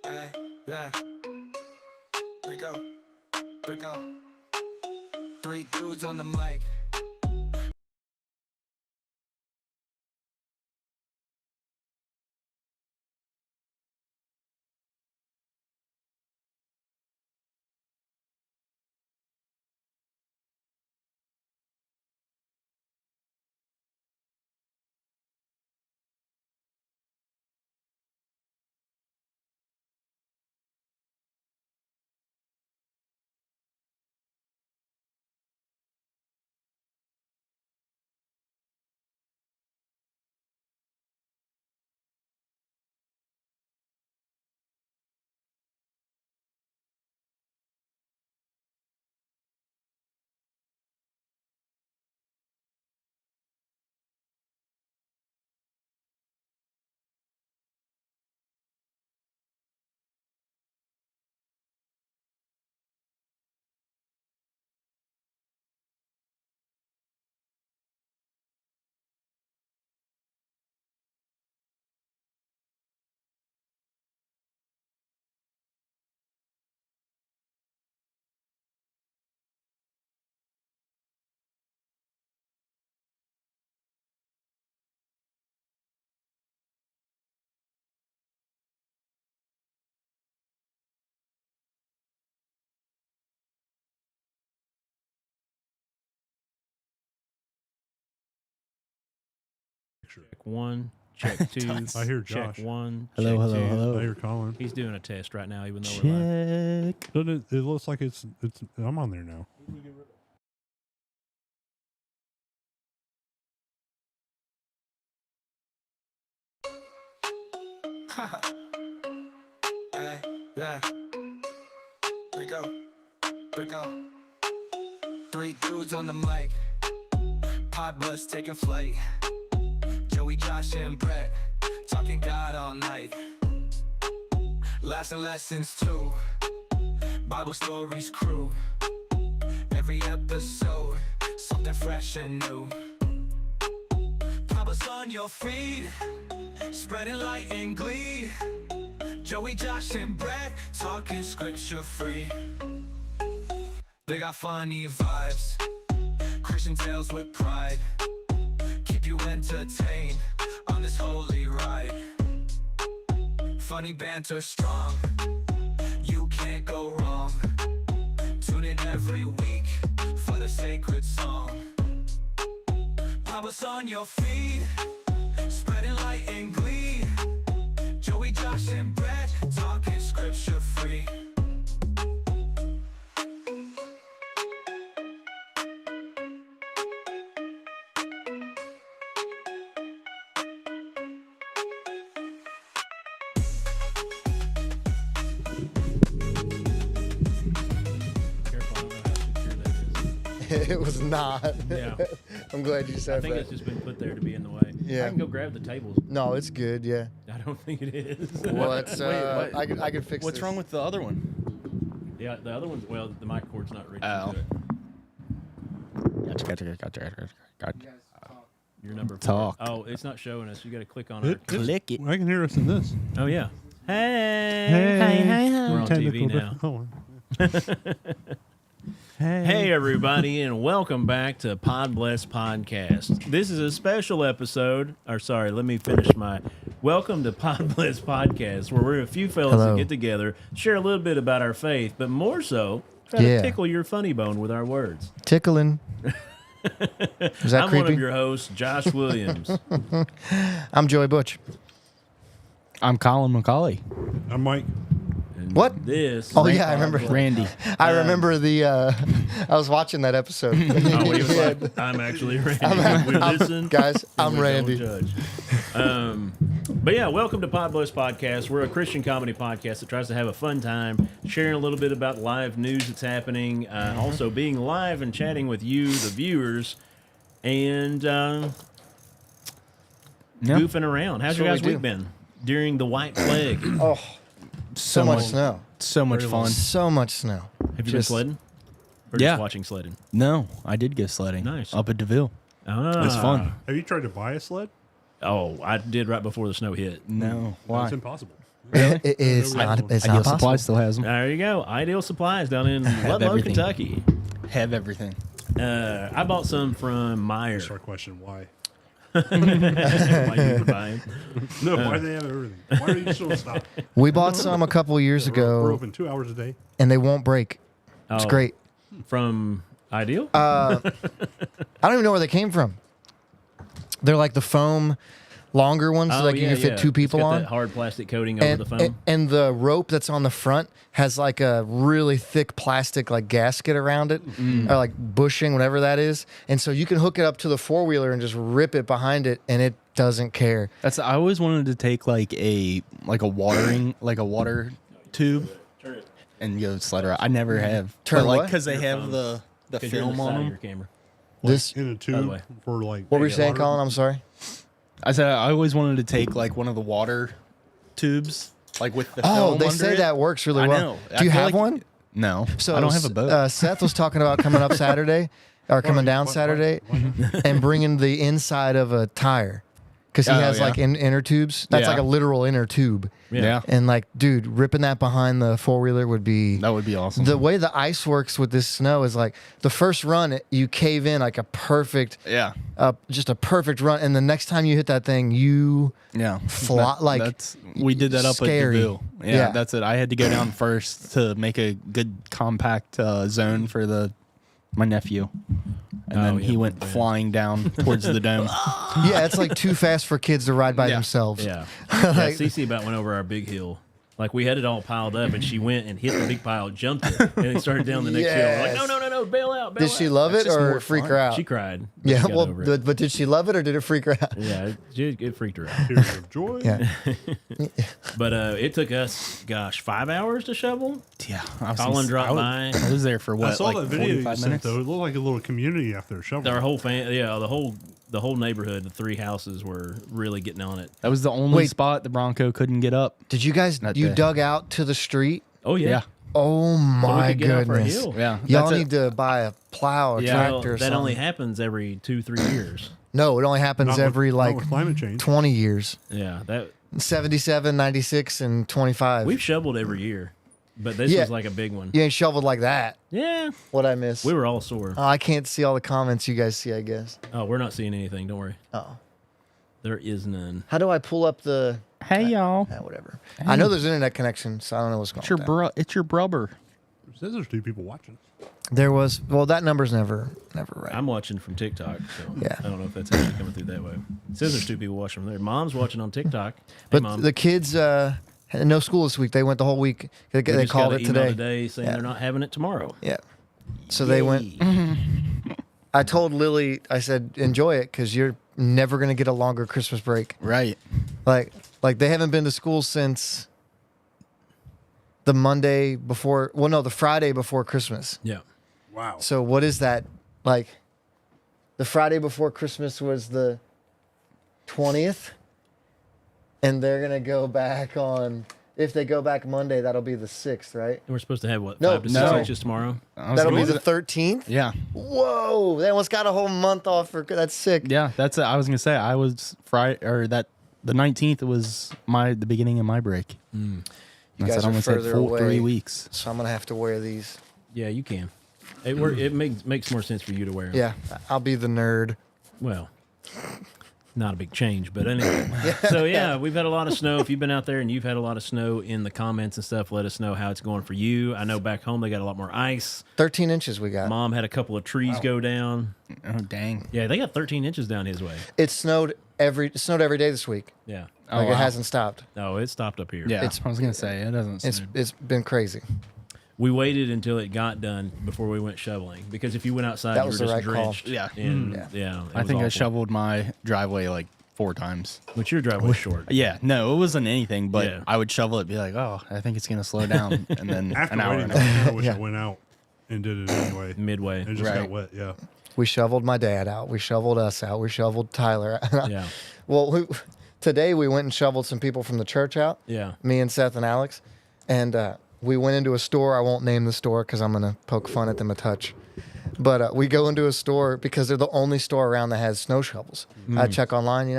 Hey, yeah. We go. We go. Three dudes on the mic. Check one, check two. I hear check Josh. one. Hello, check hello, two. hello. I hear Colin. He's doing a test right now, even though we're live. Check. Doesn't it looks like it's. I'm on there now. Hey, yeah. We go. We go. Three dudes on the mic. Pod bus taking flight. Joey, Josh, and Brett talking God all night. Lesson lessons too. Bible stories crew. Every episode, something fresh and new. Pop us on your feed, spreading light and glee. Joey, Josh, and Brett talking scripture free. They got funny vibes, Christian tales with pride. Keep you entertained on this holy ride. Funny banter strong, you can't go wrong. Tune in every week for the sacred song. Pop us on your feed, spreading light and glee. Joey, Josh, and Brett talking scripture free. Careful, I don't know how secure that is. It was not. Yeah. I'm glad you I said think that. it's just been put there to be in the way. Yeah. I can go grab the tables. No, it's good. Yeah. I don't think it is. What's Wait, I could fix. What's this. wrong with the other one? Yeah, the other one's, well, the mic cord's not reaching Oh. to it. Gotcha. Your number 4. Talk. Oh, it's not showing us. You got to click on It- it. Click it. I can hear us in this. Oh, yeah. Hey. We're on TV now. Hey, everybody, and welcome back to Pod Bless Podcast. This is a special episode. Or, sorry, let me finish my. Welcome to Pod Bless Podcast, where we're a few fellas Hello. that get together, share a little bit about our faith, but more so, try to Yeah. tickle your funny bone with our words. Tickling. Is that I'm creepy? one of your hosts, Josh Williams. I'm Joey Butch. I'm Colin McCauley. I'm Mike. And What? This. Oh yeah, I remember. Randy. I remember the. I was watching that episode. Oh, he was like, I'm actually Randy. We listen. Guys, and I'm we don't Randy. judge. But yeah, welcome to Pod Bless Podcast. We're a Christian comedy podcast that tries to have a fun time, sharing a little bit about live news that's happening, also being live and chatting with you, the viewers, and goofing around. How's That's your what guys' we week do. been during the White Plague? Oh, so much snow. So much fun. So much snow. Have you been Just- sledding? Or Yeah. just watching sledding? No, I did go sledding. Nice. Up at DeVille. Ah, It's fun. Have you tried to buy a sled? Oh, I did right before the snow hit. No. Why? It's impossible. It is I- not. It's Ideal not Supply possible. still has them. There you go. Ideal Supplies down in Ludlow, everything. Kentucky. Have everything. I bought some from Meyer. Start question why? Why you would buy 'em. No, why do they have everything? Why are you so stop? We bought some a couple years We're ago, open 2 hours a day. and they won't break. It's Oh, great. From Ideal? I don't even know where they came from. They're like the foam, longer ones, Oh, like you can fit two people it's got on. that hard plastic coating over And, the foam. and the rope that's on the front has like a really thick plastic like gasket around it, or like bushing, whatever that is. And so you can hook it up to the four-wheeler and just rip it behind it, and it doesn't care. That's. I always wanted to take like a water tube and go sled around. I never have. Turn But, like what? because they Your have phone. the 'Cause you're in film the on side of them. your camera. This. In a the tube way. for like. What were you saying, water. Colin? I'm sorry. I said I always wanted to take like one of the water tubes, like with the Oh, film they under say it. that works really I well. know. I Do you feel have like- one? No, So I don't have a boat. Seth was talking about coming up Saturday, or coming down Why- Saturday, why not? and bringing the inside of a tire, because he Oh, has yeah. like inner tubes. That's Yeah. like a literal inner tube. yeah, And like, dude, ripping that behind the four-wheeler would be. that would be awesome. The way the ice works with this snow is like the first run, you cave in like a perfect, yeah, just a perfect run, and the next time you hit that thing, you yeah. Fly- like, that's we did that up scary. at DeVille. Yeah, Yeah. that's it. I had to go down first to make a good compact zone for my nephew, and Oh, then yeah, he went yeah. flying down towards the dome. yeah, it's like too fast for kids to ride by Yeah. themselves. Yeah. Like- Cece about went over our big hill. Like we had it all piled up, and she went and hit the big pile, jumped it, and then started down the next hill. We're like, Yes. no, bail out, bail Did out. she love That's it just or more freak fun. her out? She cried. but Yeah, she got well, over it. but did she love it or did it freak her out? Yeah, it freaked her out. Tears of joy. Yeah. But it took us, 5 hours to shovel. Yeah, I was Colin dropped I by. was there for what? I saw like that video you 45 sent minutes. though. It looked like a little community after shoveling. Our whole the whole neighborhood, the 3 houses were really getting on it. That was the only Wait. spot the Bronco couldn't get up. Did you guys? Not You there. dug out to the street? Oh yeah. Yeah. Oh So we my could get off our goodness! hill. Yeah, Y'all that's need to buy a plow, a Yeah. Well, tractor. Or that something. only happens every 2-3 years. No, it only happens Not with- every not like with climate change. 20 years. Yeah, that 77, 96, and 25. we've shoveled every year, but this Yeah. was like a big one. You ain't shoveled like that. Yeah, What I miss? we were all sore. Oh, I can't see all the comments you guys see, I guess. Oh, we're not seeing anything. Don't worry. Oh. There is none. How do I pull up the. Hey y'all, Whatever. I know there's internet connection, so I don't know what's going it's your on. It's your brother. It says there's 2 people watching. There was. Well, that number's never right. I'm watching from TikTok, so Yeah. I don't know if that's actually coming through that way. It says there's 2 people watching from there. Mom's watching on TikTok. Hey, But Mom. the kids had no school this week. They went the whole week. They just called got it an email today. saying Yeah. they're not having it tomorrow. Yeah. So they went. Yay. I told Lily, I said, enjoy it because you're never going to get a longer Christmas break. Right. Like they haven't been to school since the Monday before. Well, no, the Friday before Christmas. Yeah. Wow. So what is that? Like, the Friday before Christmas was the 20th, and they're gonna go back on. If they go back Monday, that'll be the 6th, right? And we're supposed to have what, No, 5 to 6 no. inches tomorrow? That'll be the 13th. Yeah. Whoa, they almost got a whole month off for that's sick. Yeah, that's it. I was gonna say I was Friday or that the 19th was the beginning of my break. You I guys said are I'm gonna say further away, 3 weeks. so I'm gonna have to wear these. Yeah, you can. It makes more sense for you to wear 'em. Yeah, I'll be the nerd. Well, not a big change, but anyway. So yeah, we've had a lot of snow. If you've been out there and you've had a lot of snow in the comments and stuff, let us know how it's going for you. I know back home they got a lot more ice. 13 inches we got. Mom had a couple of trees go down. Oh dang. Yeah, they got 13 inches down his way. It snowed every day this week. Yeah. Oh, Like wow. it hasn't stopped. No, it stopped up here. Yeah, I was gonna say it doesn't. It's been crazy. We waited until it got done before we went shoveling because if you went outside, That you were was the just right call. drenched. Yeah. And, Yeah. yeah. it I was think I awful. shoveled my driveway like 4 times. But your driveway's short. Yeah, no, it wasn't anything, but Yeah. I would shovel it, be like, oh, I think it's gonna slow down, and then After an hour waiting, and a half. I wish Yeah. I went out and did it anyway. Midway. It just Right. got wet. Yeah. We shoveled my dad out. We shoveled us out. We shoveled Tyler out. Yeah. Well, today we went and shoveled some people from the church out. Yeah. Me and Seth and Alex, and we went into a store. I won't name the store because I'm gonna poke fun at them a touch. But we go into a store because they're the only store around that has snow shovels. I check online,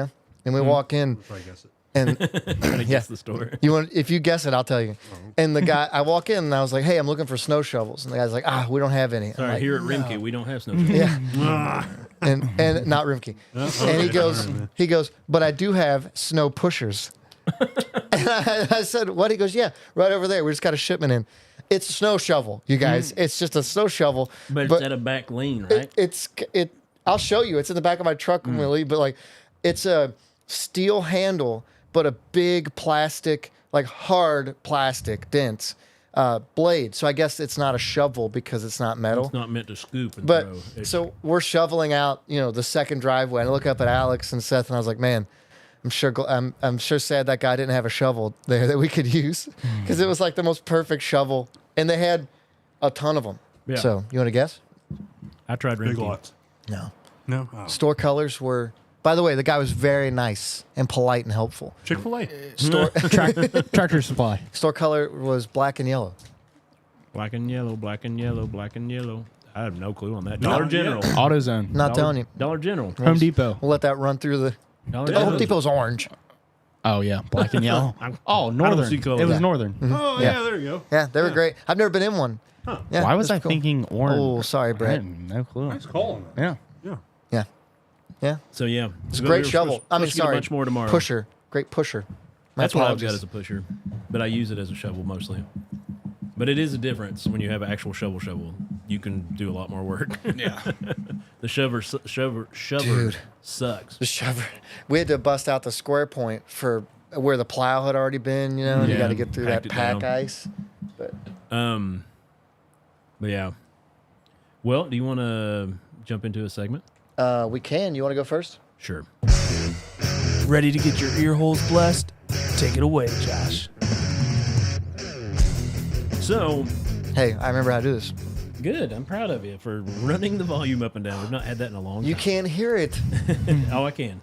and we walk in, I guess it. and Trying to guess the story. you want if you guess it, I'll tell you. And the guy, I walk in and I was like, "Hey, I'm looking for snow shovels," and the guy's like, "We don't have any." I'm Sorry, like, here at Rimke, we don't have snow shovels. yeah, and not Rimke. And he goes, "But I do have snow pushers." And I said, "What?" He goes, "Yeah, right over there. We just got a shipment in. It's a snow shovel, you guys. It's just a snow shovel, But it's at a back lean, right? I'll show you. It's in the back of my truck when we leave, but like, it's a steel handle, but a big plastic, like hard plastic, dense blade. So I guess it's not a shovel because it's not metal. It's not meant to scoop and But throw. It's- so we're shoveling out, the second driveway. And I look up at Alex and Seth, and I was like, "Man, I'm sure sad that guy didn't have a shovel there that we could use because it was like the most perfect shovel, and they had a ton of them." Yeah. So you want to guess? I tried Big Rimke. lots. No. No. Oh. Store colors were. By the way, the guy was very nice and polite and helpful. Chick-fil-A. Store Tractor Supply. store color was black and yellow. Black and yellow, black and yellow, black and yellow. I have no clue on that. Dollar General. AutoZone. Not telling you. Dollar General. Home Depot. We'll let that run through the. Dollar Home General. Depot's orange. Oh yeah, black and yellow. Oh, Northern. see color. It was Yeah. Northern. Oh, Yeah. yeah, there you go. Yeah, they were great. I've never been in one. Yeah, Why was that's I cool. thinking orange? Oh, sorry, I Brett. had no clue. Nice call on that. Yeah. Yeah. Yeah, yeah. So yeah, It's a great shovel. I mean, Get a sorry, bunch more tomorrow. pusher. Great pusher. My That's what I've got apologies. as a pusher, but I use it as a shovel mostly. But it is a difference when you have an actual shovel. You can do a lot more work. Yeah. The shover Dude. sucks. The shover. We had to bust out the square point for where the plow had already been. And you Yeah, got to get through packed that it pack down. ice. But But yeah. Well, do you want to jump into a segment? we can. You want to go first? Sure. Ready to get your ear holes blessed? Take it away, Josh. So Hey, I remember how to do this. good. I'm proud of you for running the volume up and down. We've not had that in a long time. You can't hear it. Oh, I can.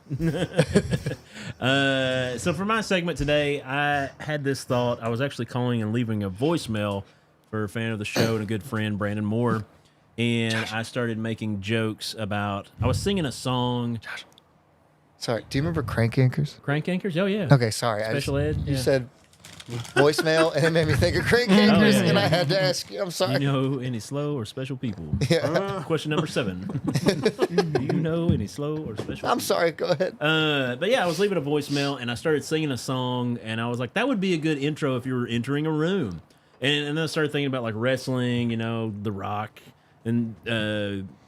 So for my segment today, I had this thought. I was actually calling and leaving a voicemail for a fan of the show and a good friend, Brandon Moore. And I started making jokes about, I was singing a song. Sorry. Do you remember Crank Anchors? Crank Anchors? Oh, yeah. Okay, sorry. Special ed? You Yeah. said voicemail, and it made me think of Crank Anchors, and I had to ask you. I'm sorry. You know any slow or special people? Yeah. Question number 7. Do you know any slow or special I'm people? sorry. Go ahead. But yeah, I was leaving a voicemail and I started singing a song and I was like, that would be a good intro if you were entering a room. And then I started thinking about like wrestling, The Rock and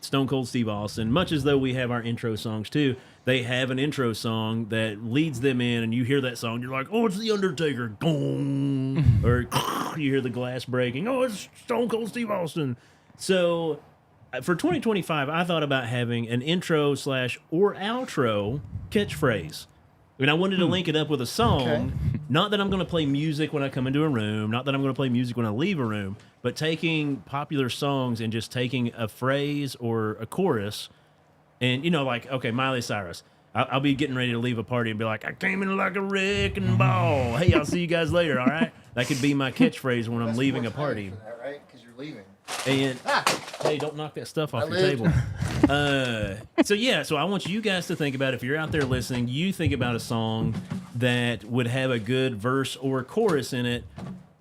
Stone Cold Steve Austin. Much as though we have our intro songs too, they have an intro song that leads them in, and you hear that song, you're like, oh, it's The Undertaker. Gong. Or you hear the glass breaking. Oh, it's Stone Cold Steve Austin. So for 2025, I thought about having an intro / or outro catchphrase. I mean, I wanted to link it up with a song. Okay. Not that I'm going to play music when I come into a room, not that I'm going to play music when I leave a room, but taking popular songs and just taking a phrase or a chorus and, like, okay, Miley Cyrus. I'll be getting ready to leave a party and be like, I came in like a wrecking ball. Hey, I'll see you guys later, all right? That could be my catchphrase when I'm leaving a party. For that, right? Because you're leaving. And hey, don't knock that stuff off I your lived. table. So I want you guys to think about, if you're out there listening, you think about a song that would have a good verse or chorus in it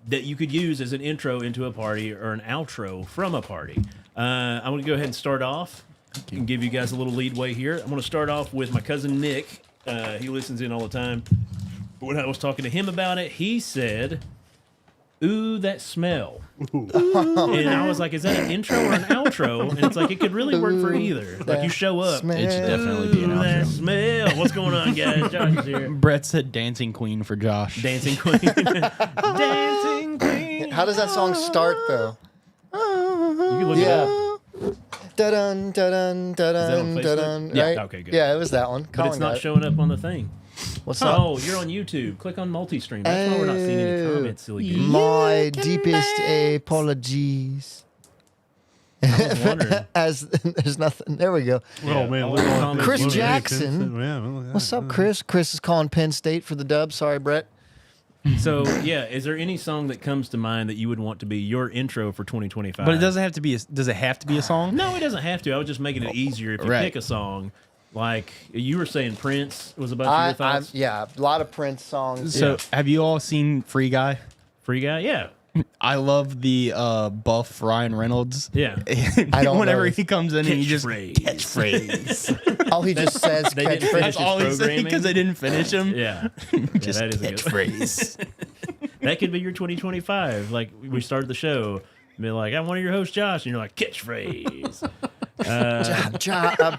that you could use as an intro into a party or an outro from a party. I'm going to go ahead and start off and give you guys a little leadway here. I'm going to start off with my cousin Nick. He listens in all the time. But when I was talking to him about it, he said, ooh, that smell. And I was like, is that an intro or an outro? And it's like, it could really work for either. Like, you show up. Smell. It should definitely be an Ooh, that outro. smell. What's going on, guys? Josh is here. Brett said Dancing Queen for Josh. Dancing Queen. Dancing Queen. How does that song start, though? You can look it up. Da-dun, da-dun, da-dun, Facebook? da-dun, Yeah, right? okay, good. Yeah, it was that one. But it's not showing. showing up on the thing. What's up? Oh, you're on YouTube. Click on multi-stream. That's why we're not seeing any Oh. comments, silly goose. My deepest apologies. I was wondering. As there's nothing. There we go. Oh, man. all look the at comments Chris were- Jackson. Yeah, well, What's up, Chris? Chris is calling Penn State for the dub. Sorry, Brett. So, yeah, is there any song that comes to mind that you would want to be your intro for 2025? But it doesn't have to be. Does it have to be a song? No, it doesn't have to. I was just making it easier if you Right. pick a song Like you were saying, Prince was a bunch of your thoughts. Yeah, a lot of Prince songs. So, have you all seen Free Guy? Free Guy, yeah, I love the buff Ryan Reynolds. yeah. I don't Whenever know. he comes in, and he just Catchphrase. catchphrase. All he just says, They didn't catchphrase. finish That's all he's saying programming. because they didn't finish him. Yeah, Just that is a good catchphrase. That could be your 2025. Like we started the show, be like, I'm one of your hosts, Josh, and you're like catchphrase.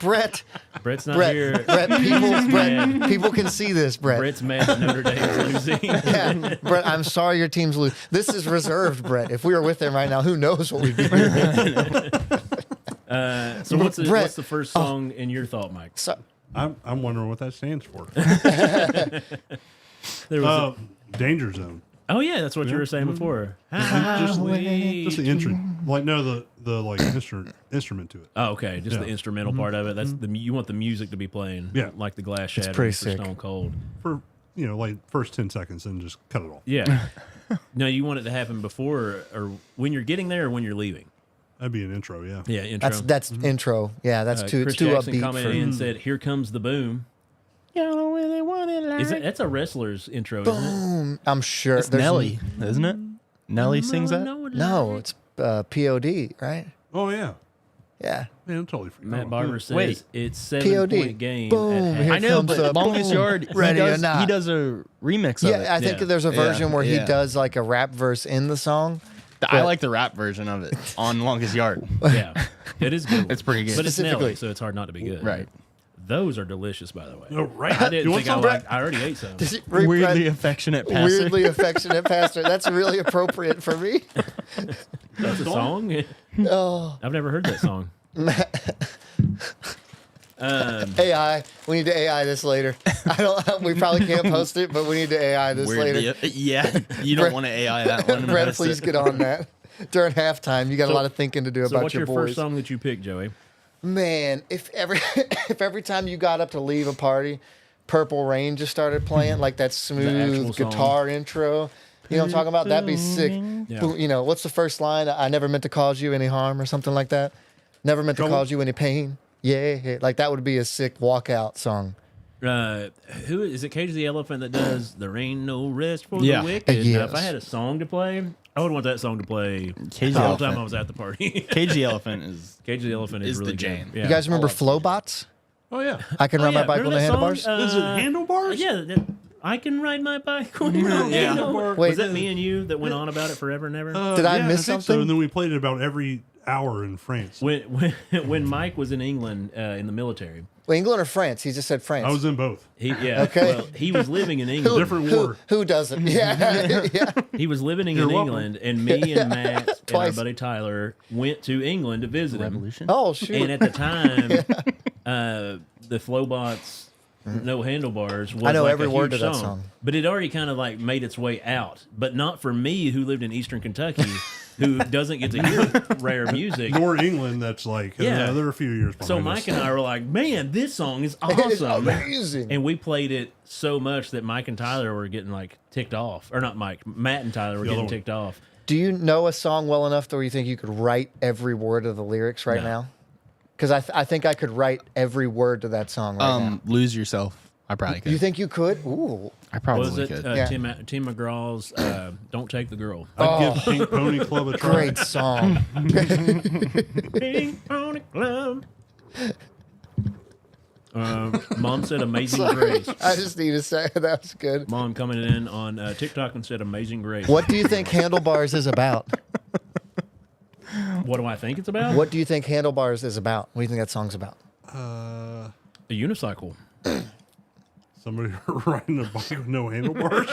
Brett, Brett's not here. Brett, mad. people can see this, Brett. Brett's mad that Notre Dame's losing. Yeah, Brett, I'm sorry your team's lose. This is reserved, Brett. If we were with him right now, who knows what we'd be doing. So what's the, Brett, what's the first song in your thought, Mike? So, I'm wondering what that stands for. There was Danger Zone. oh yeah, that's what you were saying before. Just Highway. the intro. Like no, the like instrument to it. Oh, okay, just the Yeah. instrumental part of it. That's the you want the music to be playing. Yeah. like the Glass Shadow pretty for sick. Stone Cold. For like first 10 seconds and just cut it off. Yeah. No, you want it to happen before or when you're getting there or when you're leaving. That'd be an intro, yeah. Yeah, intro. that's intro. Yeah, that's too. Chris It's too Jackson upbeat. commented and said, "Here comes the boom." Y'all don't really want it like That's a wrestler's intro, isn't I'm sure. It's there's- Nelly, isn't it? Nelly sings that. No, it's POD, right? Oh yeah. Yeah. Man, I'm totally forgot. Matt Barber says Wait. it's POD. 7-point game. Boom. At Here half. I know, comes but the Longest boom. Yard, Ready or he not. does a remix of it. Yeah, I think Yeah. there's a version where he yeah. does like a rap verse in the song. I like the rap version of it on Longest Yard. Yeah, it is good. It's pretty good. but it's Nelly, Specifically. so it's hard not to be good. Right. Those are delicious, by the way. Oh, right. I didn't You want think I some, liked. I already ate some. Weirdly affectionate pastor. Weirdly affectionate pastor. That's really appropriate for me. That's a song. Oh, I've never heard that song. AI. We need to AI this later. I don't. We probably can't post it, but we need to AI this later. Weirdly, yeah, you don't want to AI that one. Brett, Post please it. get on that during halftime. You got a lot of thinking to do So about what's your your boys. first song that you picked, Joey? Man, if every time you got up to leave a party, Purple Rain just started playing, like that actual smooth song. guitar intro. You know what I'm talking about? That'd be sick. Yeah. You know, what's the first line? I never meant to cause you any harm or something like that. Never meant to Trouble? cause you any pain. Yeah, like that would be a sick walkout song. Who is it? Cage the Elephant that does "There Ain't No Rest for Yeah. the Wicked." Now, Yes. if I had a song to play, I would want that song to play Cage the the whole time Elephant. I was at the party. Cage the Elephant is Cage the Elephant is Is the really jam. good. Yeah. You guys remember Flowbots? Oh yeah. I can Oh, ride yeah. my bike on Remember the that handlebars. song? Is it handlebars? Yeah, I can ride my bike on your Yeah. handlebar. Wait. Was that me and you that went on about it forever and ever? Did I miss think something? So, and then we played it about every hour in France. when Mike was in England in the military, Well, England or France? He just said France. I was in both. Okay. well, he was living in England. Different war. Who doesn't? Yeah, yeah. He was living in You're welcome. England, and me and Matt and our Twice. buddy Tyler went to England to visit him. Revolution. Oh shoot. And at the time, the Flowbots No Handlebars was I know like every a word huge to that song. But it already kind of like made its way out. But not for me, who lived in Eastern Kentucky, who doesn't get to hear rare music. Nor England, that's like Yeah. they're a few years behind So us. Mike and I were like, man, this song is It's awesome. amazing. And we played it so much that Mike and Tyler were getting like ticked off. Or not Mike, Matt and Tyler were The other getting one. ticked off. Do you know a song well enough to where you think you could write every word of the lyrics right No. now? Because I think I could write every word to that song right now. Lose Yourself. I probably could. You think you could? Ooh. I Was probably it could. Yeah. Tim McGraw's Don't Take the Girl? I'd give Pink Pony Club a try. Great song. Pink Pony Club. Mom said Amazing Grace. I just need to say that was good. Mom coming in on TikTok and said Amazing Grace. What do you think Handlebars is about? What do I think it's about? What do you think Handlebars is about? What do you think that song's about? A unicycle. Somebody riding a bike with no handlebars.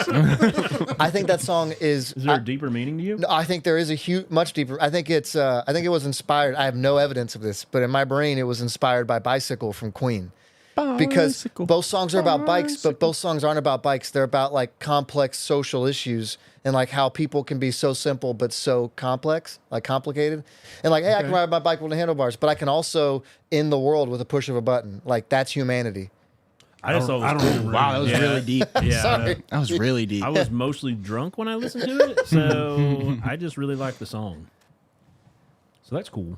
I think that song is. Is there a deeper meaning to you? No, I think there is a huge, much deeper. I think it's. I think it was inspired. I have no evidence of this, but in my brain, it was inspired by "Bicycle" from Queen. Because both songs are about bikes, but both songs aren't about bikes. They're about like complex social issues and like how people can be so simple but so complex, like complicated. And like, hey, I can ride my bike with the handlebars, but I can also end the world with a push of a button. Like that's humanity. I just thought I it was don't cool. remember. Wow, that was Yeah. really deep. Yeah, Sorry. That was really deep. I was mostly drunk when I listened to it, so I just really liked the song. So that's cool.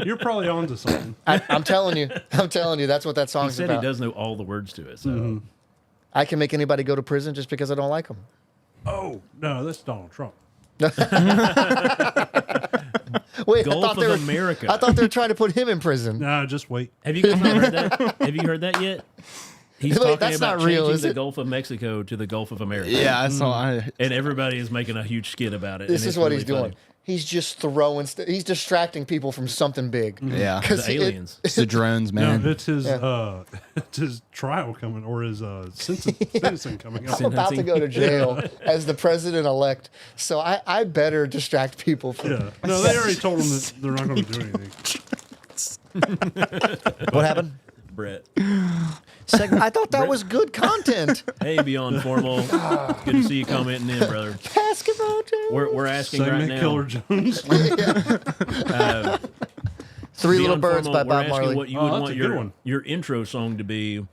You're probably onto something. I'm telling you, that's what that He song's said about. he does know all the words to it. So I can make anybody go to prison just because I don't like them. Oh no, that's Donald Trump. Wait, Gulf of America. I thought they were trying to put him in prison. Nah, just wait. Have you guys not heard that? Have you heard that yet? He's Wait, talking that's about not real, changing is the it? Gulf of Mexico to the Gulf of America. Yeah, I saw. And everybody is making a huge skit about it. This and is it's what really he's doing. funny. He's just throwing. He's distracting people from something big. Yeah, The aliens. it's the drones, man. No, it's his Yeah. it's his trial coming or his sentencing coming up. I'm about to go to jail as the president elect, so I better distract people from. Yeah. No, they already told him that they're not going to do anything. What happened? Brett. I thought that was good content. Hey, Beyond Formal. Good to see you commenting in, brother. Basketball. Jones. We're asking right Segment now. Killer Jones. Three Little Beyond Birds Formal, by we're Bob asking Marley. what you Oh, would that's want a good one. your intro song to be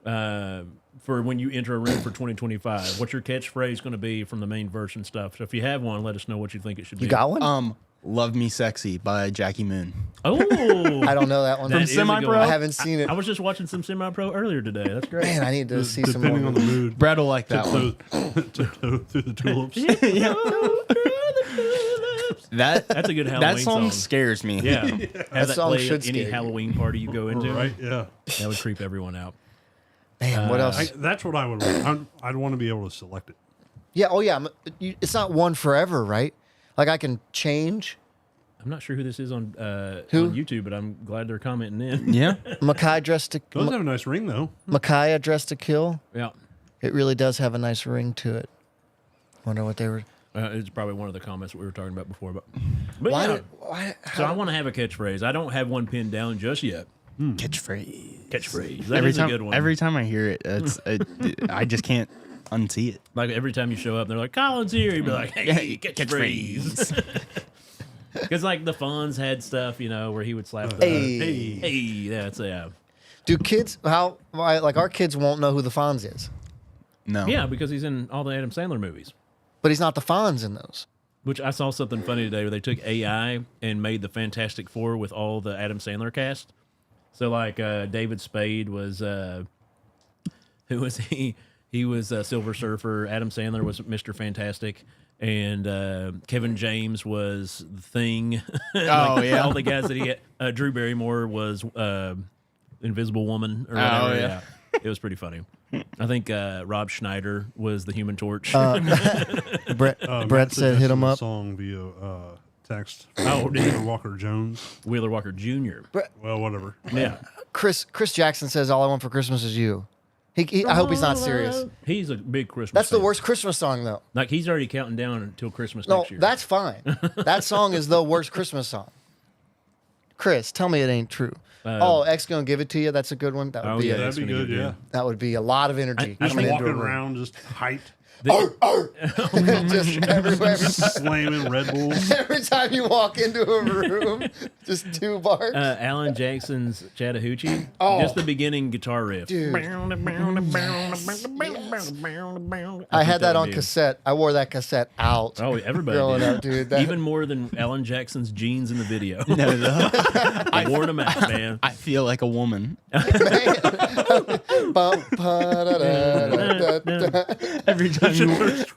for when you enter a room for 2025. What's your catchphrase going to be from the main verse and stuff? So if you have one, let us know what you think it should be. You got one? Love Me Sexy by Jackie Moon. Oh, I don't know that one. that is a good Semi-Pro? one. I haven't seen it. I was just watching some semi-pro earlier today. That's great. Man, I need to see some Depending more. on the mood. Brad will like that one. Tiptoe through the tulips. That's a good Halloween That song scares me. Yeah, have that song play should at any scare you. Halloween party you go into. Right? Yeah. That would creep everyone out. Man, what else? That's what I would want. I'd want to be able to select it. Yeah. Oh, yeah. It's not one forever, right? Like I can change. I'm not sure who this is on Who? on YouTube, but I'm glad they're commenting in. Yeah. Makai dressed to Those have a nice ring though. Micaiah dressed to kill. Yeah, It really does have a nice ring to it. Wonder what they were. it's probably one of the comments we were talking about before. But Why? yeah. Why? So I want to have a catchphrase. I don't have one pinned down just yet. Catchphrase. Catchphrase. That is a good one. Every time I hear it, I just can't unsee it. Like every time you show up, they're like, "Colin's here." You'd be like, "Hey, catchphrase." Because like the Fonz had stuff, you know, where he would slap the hey, that's Do kids? Why? Like our kids won't know who the Fonz is, No. yeah, because he's in all the Adam Sandler movies. but he's not the Fonz in those. Which I saw something funny today where they took AI and made the Fantastic Four with all the Adam Sandler cast. So like David Spade was who was he? He was Silver Surfer. Adam Sandler was Mr. Fantastic, and Kevin James was the Thing. Oh, yeah. all the guys that he had. Drew Barrymore was Invisible Woman or whatever. Oh, yeah. It was pretty funny. I think Rob Schneider was the Human Torch. Brett Matt said, "Hit him suggested a up." Song via text. Oh, did he? Peter Walker Jones. Wheeler Walker Jr. Well, whatever. Yeah. Chris Jackson says, "All I want for Christmas is you." I hope he's not serious. He's a big Christmas. That's the fan. worst Christmas song, though. Like he's already counting down until Christmas No, next year. that's fine. That song is the worst Christmas song. Chris, tell me it ain't true. X gonna give it to you. That's a good one. That would Oh, be yeah, a, that's That'd be gonna good. be Yeah. good. that would be a lot of energy. I Just mean, walking into a room. around, just hyped, just everywhere. slamming Red Bulls. Every time you walk into a room, just two bars. Alan Jackson's Chattahoochee. Oh. Just the beginning guitar riff. Dude. I I think had that on would be- cassette. I wore that cassette out. Oh, everybody growing did. up, dude. That- Even more than Alan Jackson's jeans in the video. No, no. I wore them out, man. I feel like a woman. Bum, pa-da-da-da-da-da. Every time you Wait,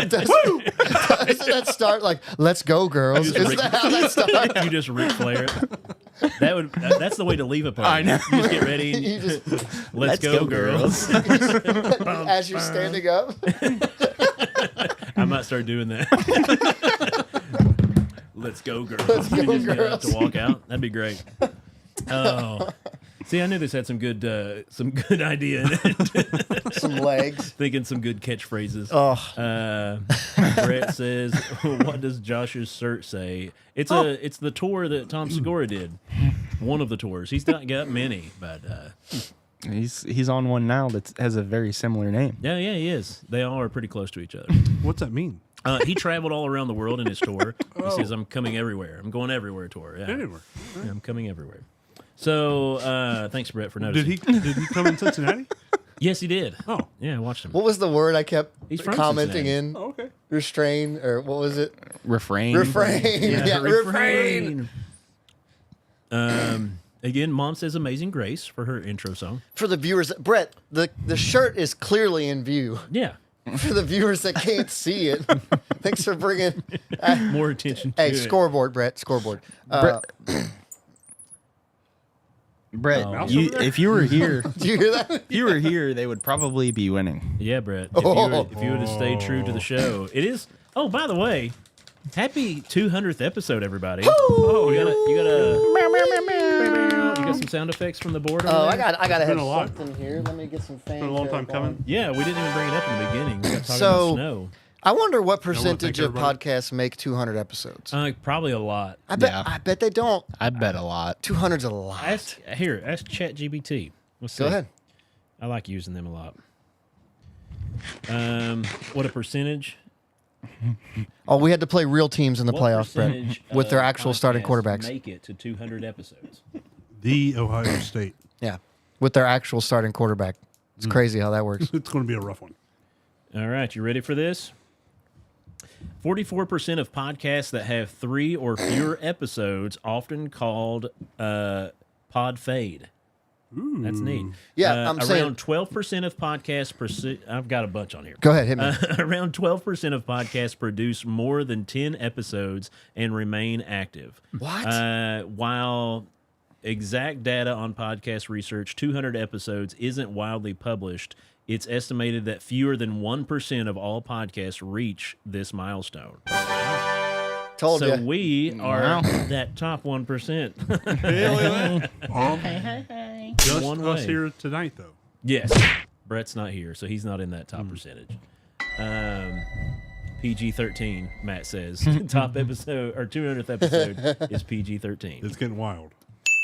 doesn't that start like "Let's go, girls"? Just Is Rick- that how that starts? You just Ric Flair it. That's the way to leave a party. I know. You just get ready. You just Let's go, girls. as you're standing up. I might start doing that. Let's go, girls. Let's go, You just get out girls. to walk out. That'd be great. Oh, see, I knew this had some good idea in it. Some legs. Thinking some good catchphrases. Oh, Brett says, "What does Josh's shirt say?" It's it's the tour that Tom Segura did. One of the tours. He's not got many, but he's on one now that has a very similar name. yeah, he is. They all are pretty close to each other. What's that mean? He traveled all around the world in his tour. He says, "I'm coming everywhere. I'm going everywhere." Tour. Yeah. Anywhere. Yeah, I'm coming everywhere. So thanks, Brett, for noticing. Did he come in Cincinnati? Yes, he did. Oh. Yeah, I watched him. what was the word I kept He's from commenting Cincinnati. in? Oh, okay. Restrain, or what was it? refrain. Refrain. Yeah, refrain. Again, Mom says "Amazing Grace" for her intro song. For the viewers, Brett, the shirt is clearly in view. Yeah, For the viewers that can't see it, thanks for bringing. more attention to Hey, it. scoreboard, Brett. Scoreboard. Brett, Oh. if you were here, Do you hear that? if you were here, they would probably be winning. Yeah, Brett. Oh. If you would have stayed true to the show, it is. Oh, by the way, happy 200th episode, everybody! Oh, you got some sound effects from the board. Oh, over I there? got to have been a lot. something here. Let me get some fans. Been a long time coming. Yeah, we didn't even bring it up in the beginning. We got talking So- about snow. I wonder what thank percentage of everybody. podcasts make 200 episodes. Probably a lot. I bet. Yeah. I bet they don't. I bet a lot. 200's a lot. Ask ChatGPT. Let's Go see. ahead. I like using them a lot. What a percentage? Oh, we had to play real teams in the What playoffs, Brett, percentage with their of actual starting podcasts quarterbacks. Make it to 200 episodes. The Ohio State. Yeah, with their actual starting quarterback. It's crazy how that works. It's going to be a rough one. All right, you ready for this? 44% of podcasts that have 3 or fewer episodes, often called pod fade. That's neat. Yeah, I'm around saying- 12% of podcasts I've got a bunch on here. Go ahead, hit me. Around 12% of podcasts produce more than 10 episodes and remain active. What? While exact data on podcast research, 200 episodes isn't widely published, it's estimated that fewer than 1% of all podcasts reach this milestone. Told So you. we are Wow. that top 1%. Just One us way. here tonight, though. Yes. Brett's not here, so he's not in that top percentage. PG-13, Matt says. Top episode, or 200th episode is PG-13. It's getting wild.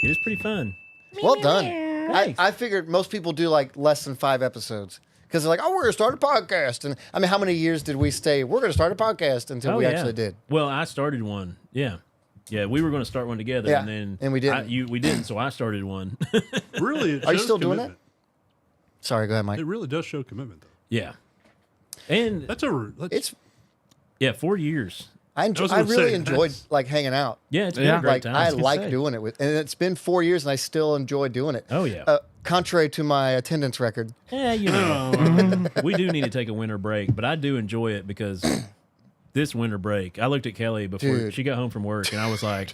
It is pretty fun. Well done. I figured most people do like less than 5 episodes because they're like, oh, we're going to start a podcast. And I mean, how many years did we stay, we're going to start a podcast until we actually did? Well, I started one. Yeah. Yeah, we were going to start one together, Yeah, and then and we didn't. we didn't, so I started one. Really, it Are you shows still doing that? commitment. Sorry, go ahead, Mike. It really does show commitment, though. Yeah. And That's a. That's, It's yeah, 4 years. I was really gonna say, enjoyed that's- like hanging out. Yeah, it's been Yeah. a great Like time. I gonna like say. doing it with, and it's been 4 years, and I still enjoy doing it. Oh, yeah. Contrary to my attendance record, Yeah, you know, we do need to take a winter break, but I do enjoy it because this winter break, I looked at Kelly before Dude. she got home from work, and I was like,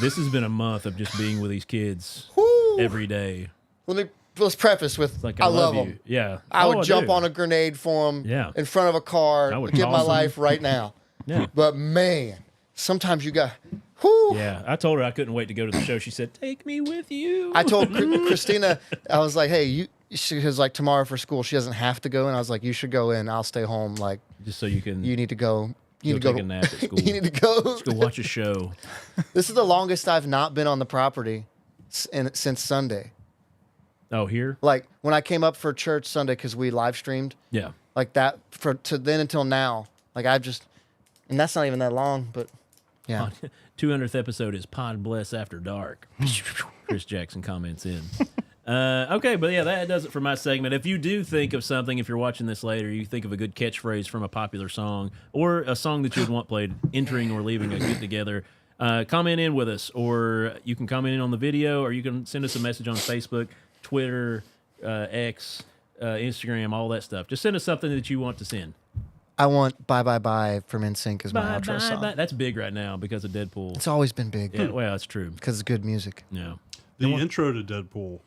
this has been a month of just being with these kids Woo! every day. let's preface with It's like, I love love you. them. Yeah. I Oh, would jump do. on a grenade for them Yeah. in front of a car, I would give my toss 'em. life right now. Yeah. But man, sometimes you got. Whoo! Yeah. I told her I couldn't wait to go to the show. She said, take me with you. I told Christina, I was like, hey, she was like, tomorrow for school, she doesn't have to go. And I was like, you should go in. I'll stay home. Like, just so you can you need to go. You need go to take go. a nap at school. You need to go. go watch a show. This is the longest I've not been on the property since Sunday. Oh, here? Like, when I came up for church Sunday, because we live streamed, Yeah. like that, to then until now, like I've just, and that's not even that long, but yeah. 200th episode is Pod Bless After Dark. Chris Jackson comments in. Okay, but yeah, that does it for my segment. If you do think of something, if you're watching this later, you think of a good catchphrase from a popular song or a song that you would want played entering or leaving a get together, comment in with us, or you can comment in on the video, or you can send us a message on Facebook, Twitter, X, Instagram, all that stuff. Just send us something that you want to send. I want Bye Bye Bye from NSYNC as my Bye, outro bye, song. bye. That's big right now because of Deadpool. It's always been big Yeah, well, that's true. because it's good music. Yeah. The intro to Deadpool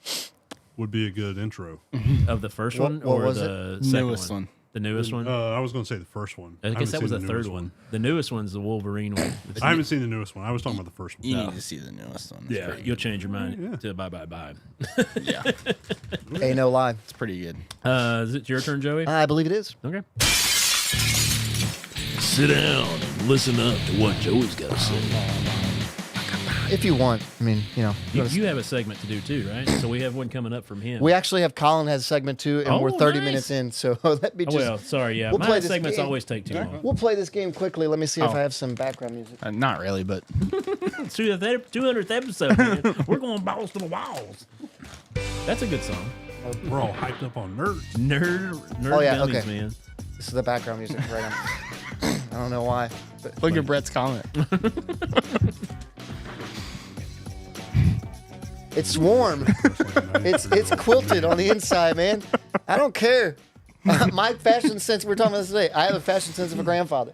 would be a good intro. Of the first What- one what or was the second Newest one. The newest one? I was going to say the first one. I guess haven't that was seen the third newest one. The newest one's the Wolverine one. I haven't seen the newest one. I was talking about the first one. You need to see the newest one. It's Yeah, pretty you'll good. change your mind Yeah. to bye bye bye. Yeah, Ain't no lie. it's pretty good. Is it your turn, Joey? I believe it is. Okay. Sit down and listen up to what Joey's got to say. If you want, I mean, you know. You have a segment to do too, right? So we have one coming up from him. We actually have Colin has a segment too, and Oh, we're 30 nice. minutes in. So let me Oh, just. well, sorry, yeah. we'll My play this segments game. always take too long. We'll play this game quickly. Let me see if Oh. I have some background music. Not really, but 200th episode, man. We're going balls to the walls. That's a good song. We're all hyped up on nerds. Nerd Oh, yeah, gummies, okay. man. This is the background music right now. I don't know why. But Look at Brett's comment. it's warm. It's quilted on the inside, man. I don't care. My fashion sense. We're talking about this today. I have a fashion sense of a grandfather.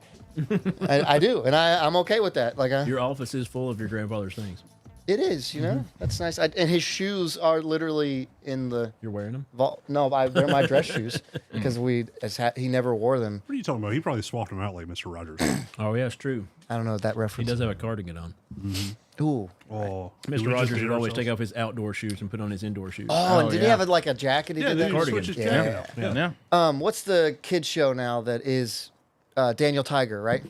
I do, and I'm okay with that. Like Your office is full of your grandfather's things. it is, you know. That's nice. And his shoes are literally in the You're wearing them? vault. No, they're my dress shoes because he never wore them. What are you talking about? He probably swapped them out like Mr. Rogers. Oh, yeah, it's true. I don't know what that He reference. does have a cardigan on. Ooh. Oh, Mr. Rogers would always take off his outdoor shoes and put on his indoor shoes. Oh, and did he yeah. have like a jacket? He Yeah, did then that. he switched his jacket out. Yeah. What's the kids show now that is Daniel Tiger, right?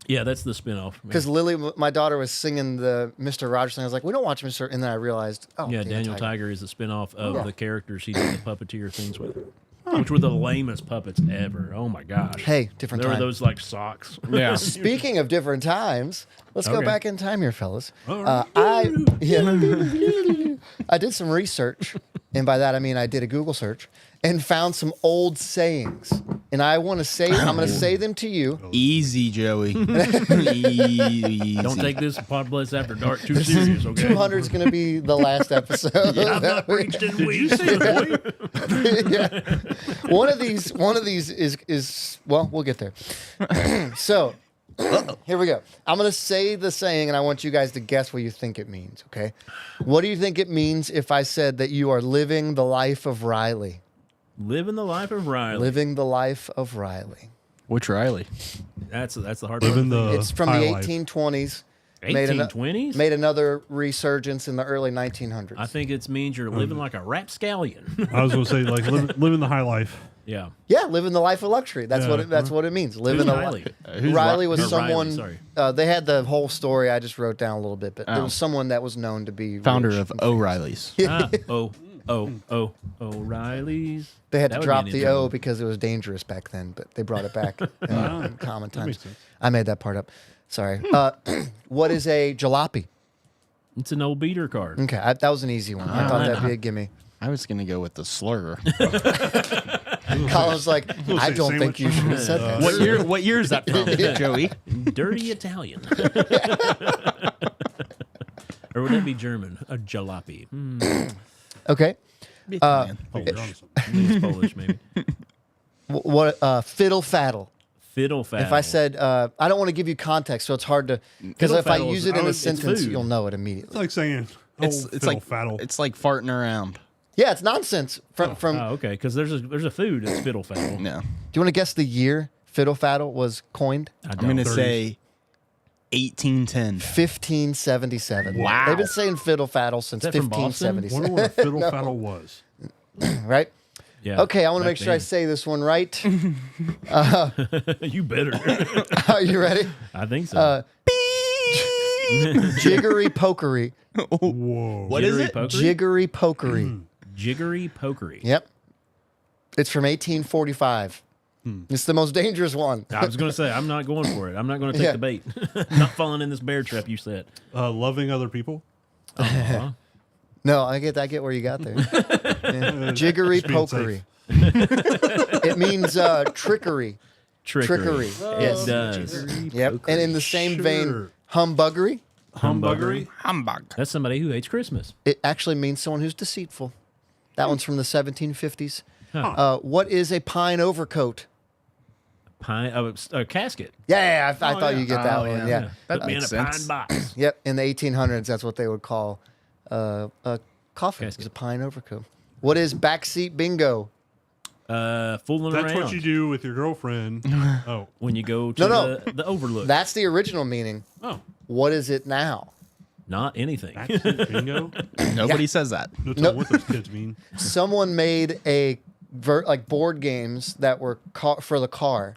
Yeah, that's the spinoff. Because Lily, my daughter, was singing the Mr. Rogers thing. I was like, we don't watch Mr. And then I realized, oh, Yeah, Daniel Tiger is the spinoff of Yeah. the characters he did the puppeteer things with, which were the lamest puppets ever. Oh my gosh! Hey, different there time. were those like socks. Yeah. Speaking of different times, let's go Okay. back in time here, fellas. All right. I did some research, and by that I mean I did a Google search and found some old sayings, and I'm going to say them to you. Easy, Joey. Easy. Don't take this Pod Bless After Dark too serious, okay? 200 is going to be the last episode. I've not preached in weeks. Yeah. One of these is well, we'll get there. So here we go. I'm gonna say the saying, and I want you guys to guess what you think it means. Okay, what do you think it means if I said that you are living the life of Riley? Living the life of Riley. Living the life of Riley. Which Riley? That's the hard Living part. the It's from high the life. 1820s. 1820s. Made another resurgence in the early 1900s. I think it means you're living like a rapscallion. I was going to say, like, living the high life. Yeah. Yeah, living the life of luxury. That's Yeah. what it means. Living Who's the Riley? Riley was Or Riley, someone. sorry. They had the whole story. I just wrote down a little bit, but there Oh. was someone that was known to be Founder rich of and O'Reilly's. O'Reilly's. They had That to would drop be an the intro. O because it was dangerous back then, but they brought it back in common times. makes sense. I made that part up. Sorry. What is a jalopy? It's an old beater card. Okay, that was an easy one. I thought that'd be a gimme. I was going to go with the slur. Colin's like, I say don't think sandwich. you should have said that. What year is that from, Joey? Dirty Italian. Or would that be German? A jalopy. Okay. Oh, you're on something. It's Polish, maybe. What fiddle faddle? Fiddle faddle. If I said, I don't want to give you context, so it's hard to, because Fiddle if I faddle use is- it in a it's sentence, food. you'll know it It's immediately. like saying, It's like faddle. it's like farting around. Yeah, it's nonsense. From Oh, okay. Because there's a food that's fiddle faddle. No. do you want to guess the year fiddle faddle was coined? I I'm don't. going to say 1810. 1577. Wow. They've been saying fiddle faddle since that from Boston? Wonder 1577. what a fiddle faddle was. Right? Yeah. Okay, I want to back make sure I then. say this one right. You better. Are you ready? I think so. Jiggery pokery. Whoa. What is it? Pokery? Jiggery pokery. Jiggery pokery. Yep. It's from 1845. It's the most dangerous one. I was going to say, I'm not going for it. I'm not going to take Yeah. the bait. Not falling in this bear trap you set. Loving other people. Aw. No, I get where you got there. Yeah. Jiggery Just being pokery. It means trickery. Trickery. Yes. It does. Yep. And in the same vein, Sure. humbuggery. Humbuggery. Humbug. That's somebody who hates Christmas. It actually means someone who's deceitful. That one's from the 1750s. Huh. What is a pine overcoat? Pine, a casket. Yeah, I thought you get that Oh, one. yeah. Yeah. Put me in a makes pine sense. box. Yep. In the 1800s, that's what they would call a coffin. Casket. It's a pine overcoat. What is backseat bingo? Fooling That's around what you do with your girlfriend. Oh. when you go to No. the overlook. That's the original meaning. Oh. What is it now? Not anything. Backseat bingo? Nobody says that. No telling what those kids mean. Someone made like board games that were for the car.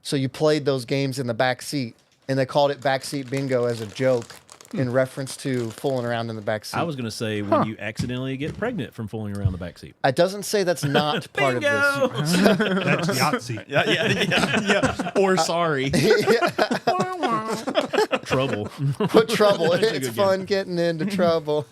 So you played those games in the back seat, and they called it backseat bingo as a joke in reference to fooling around in the back seat. I was going to say when you accidentally get pregnant from fooling around the back seat. It doesn't say that's not part of this. That's Yahtzee. Yeah. Or sorry. Trouble. Put trouble. That's a It's good fun getting into trouble.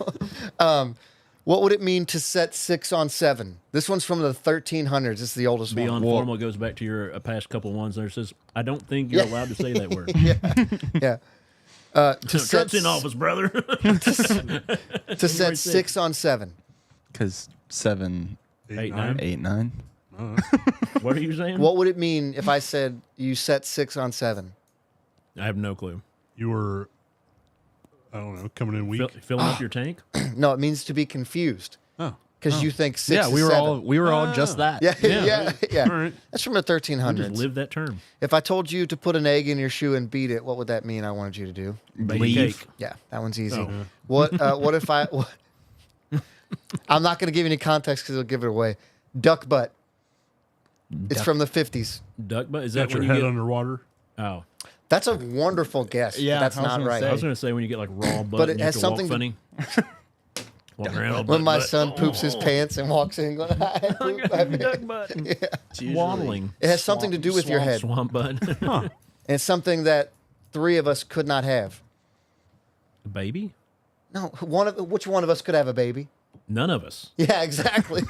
What would it mean to set 6 on 7? This one's from the 1300s. This is the oldest one. Beyond formal goes back to your past couple ones. There says, I don't think you're allowed to say that word. Yeah. To set Trump's in office, brother. to set 6 on 7. Because 7, 8, 9. 8, 9. What are you saying? What would it mean if I said you set 6 on 7? I have no clue. You were, I don't know, coming in weak. Filling up your tank? No, it means to be confused Oh. because you think 6 Yeah, is we were 7. all just that. Yeah, yeah. All right. That's from the I just 1300s. live that term. If I told you to put an egg in your shoe and beat it, what would that mean I wanted you to do? Bake Leave. cake. Yeah, that one's easy. Oh. What if I... I'm not going to give you any context because it'll give it away. Duck butt. It's from the 50s. Duck butt? Is that Got your when you head get... underwater. Oh. That's a wonderful guess. Yeah, but that's I was not gonna right. I was going to say when you get like raw butt But it and you has have to walk something funny. Walking around all When butt, my butt. son poops his pants and walks in going, I poop my pants. Duck butt. Waddling. It has something to do with your head. Swamp butt. And it's something that 3 of us could not have. A baby? No, which one of us could have a baby? None of us. Yeah, exactly.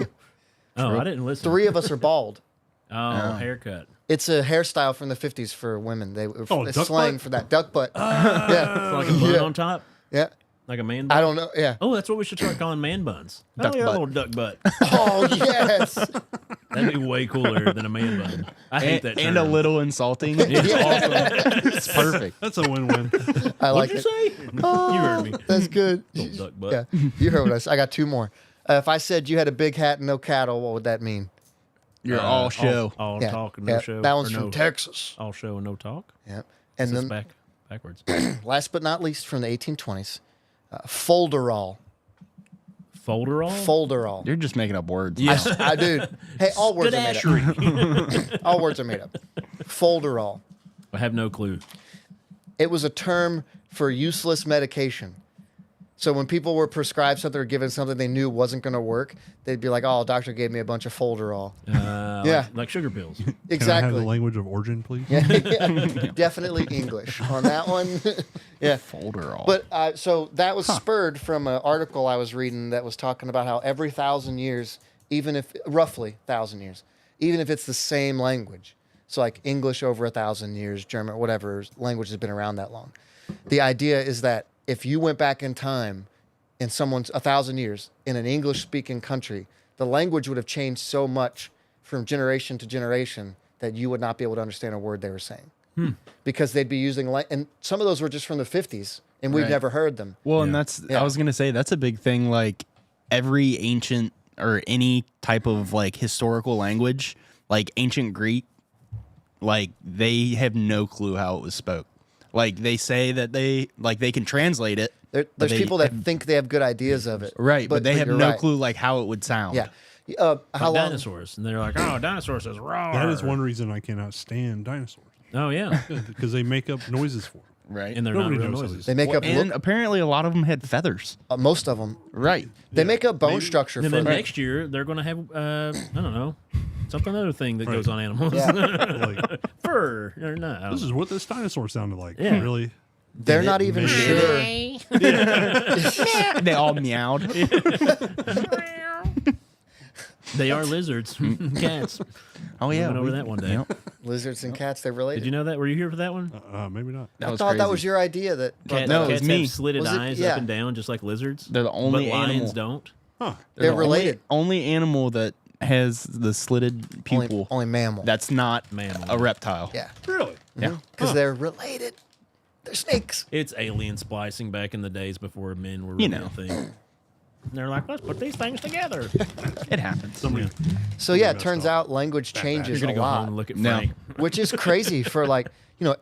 Oh, I didn't listen. 3 of us are bald. Oh, haircut. It's a hairstyle from the 50s for women. It's duck slang butt? for that. Duck butt. Yeah. Like a bun Yeah. on top? Yeah. Like a man bun? I don't know. Yeah. Oh, that's what we should start calling man buns. Duck oh, yeah, a butt. little duck butt. Oh, yes. That'd be way cooler than a man bun. I hate that term. And a little insulting. It's awesome. It's perfect. That's a win-win. I like What'd you it. say? You heard me. That's good. Little duck butt. Yeah. You heard what I said. I got 2 more. If I said you had a big hat and no cattle, what would that mean? You're all show. All Yeah. talk and no Yeah. show. That one's or from no, Texas. All show and no talk. Yeah. And It's then backwards. last but not least from the 1820s, folderol. Folderol? Folderol. You're just making up words. I do. Hey, all words are made up. All words are made up. Folderol. I have no clue. It was a term for useless medication. So when people were prescribed something or given something they knew wasn't going to work, they'd be like, "Oh, doctor gave me a bunch of Folderol." Yeah. Like sugar pills. Can I have Exactly. the language of origin, please? Yeah. Definitely English on that one. Yeah. Folder all. But so that was spurred from an article I was reading that was talking about how every 1,000 years, even if roughly 1,000 years, even if it's the same language, so like English over 1,000 years, German, whatever language has been around that long, the idea is that if you went back in time in someone's 1,000 years in an English-speaking country, the language would have changed so much from generation to generation that you would not be able to understand a word they were saying. Because they'd be using, and some of those were just from the 50s, and we've Right. never heard them. Well, and Yeah. that's Yeah. I was gonna say that's a big thing. Like every ancient or any type of like historical language, like ancient Greek, like they have no clue how it was spoke. Like they say that they can translate it. but There's they people that have- think they have good ideas of it. right, but they have you're no right. clue like how it would sound. Yeah. How Like long? dinosaurs. And they're like, oh, dinosaur says raw. That is one reason I cannot stand dinosaurs. Oh, yeah. Because they make up noises for them. Right. And they're Nobody not real knows how noises. They make up and apparently a lot of them had feathers. most of them. Right. They make up bone structure And for then them. next year, they're going to have, I don't know, other thing that goes on animals. Yeah. Like, Fur. Or not. I don't this know. is what this dinosaur sounded like. Yeah. Really? They're not even maybe. sure. They all meowed. They are lizards. Cats. Oh yeah. went over that one day. Yep. Lizards and cats, they're related. Did you know that? Were you here for that one? Maybe not. That I was thought that crazy. was your idea. That No, it was cats me. have slitted Was it? eyes Yeah. up and down, just like lizards. They're the only but lions animal. don't. Huh. they're the related. Only animal that has the slitted pupil. Only mammal. That's not Mammal. a reptile. yeah, Really? Yeah. because they're related. They're snakes. It's alien splicing back in the days before men were really You know. a thing. And they're like, let's put these things together. It happens. Somebody. So yeah, it messed turns up. out language You're changes going a to go home lot, and look at No. Frank. which is crazy for like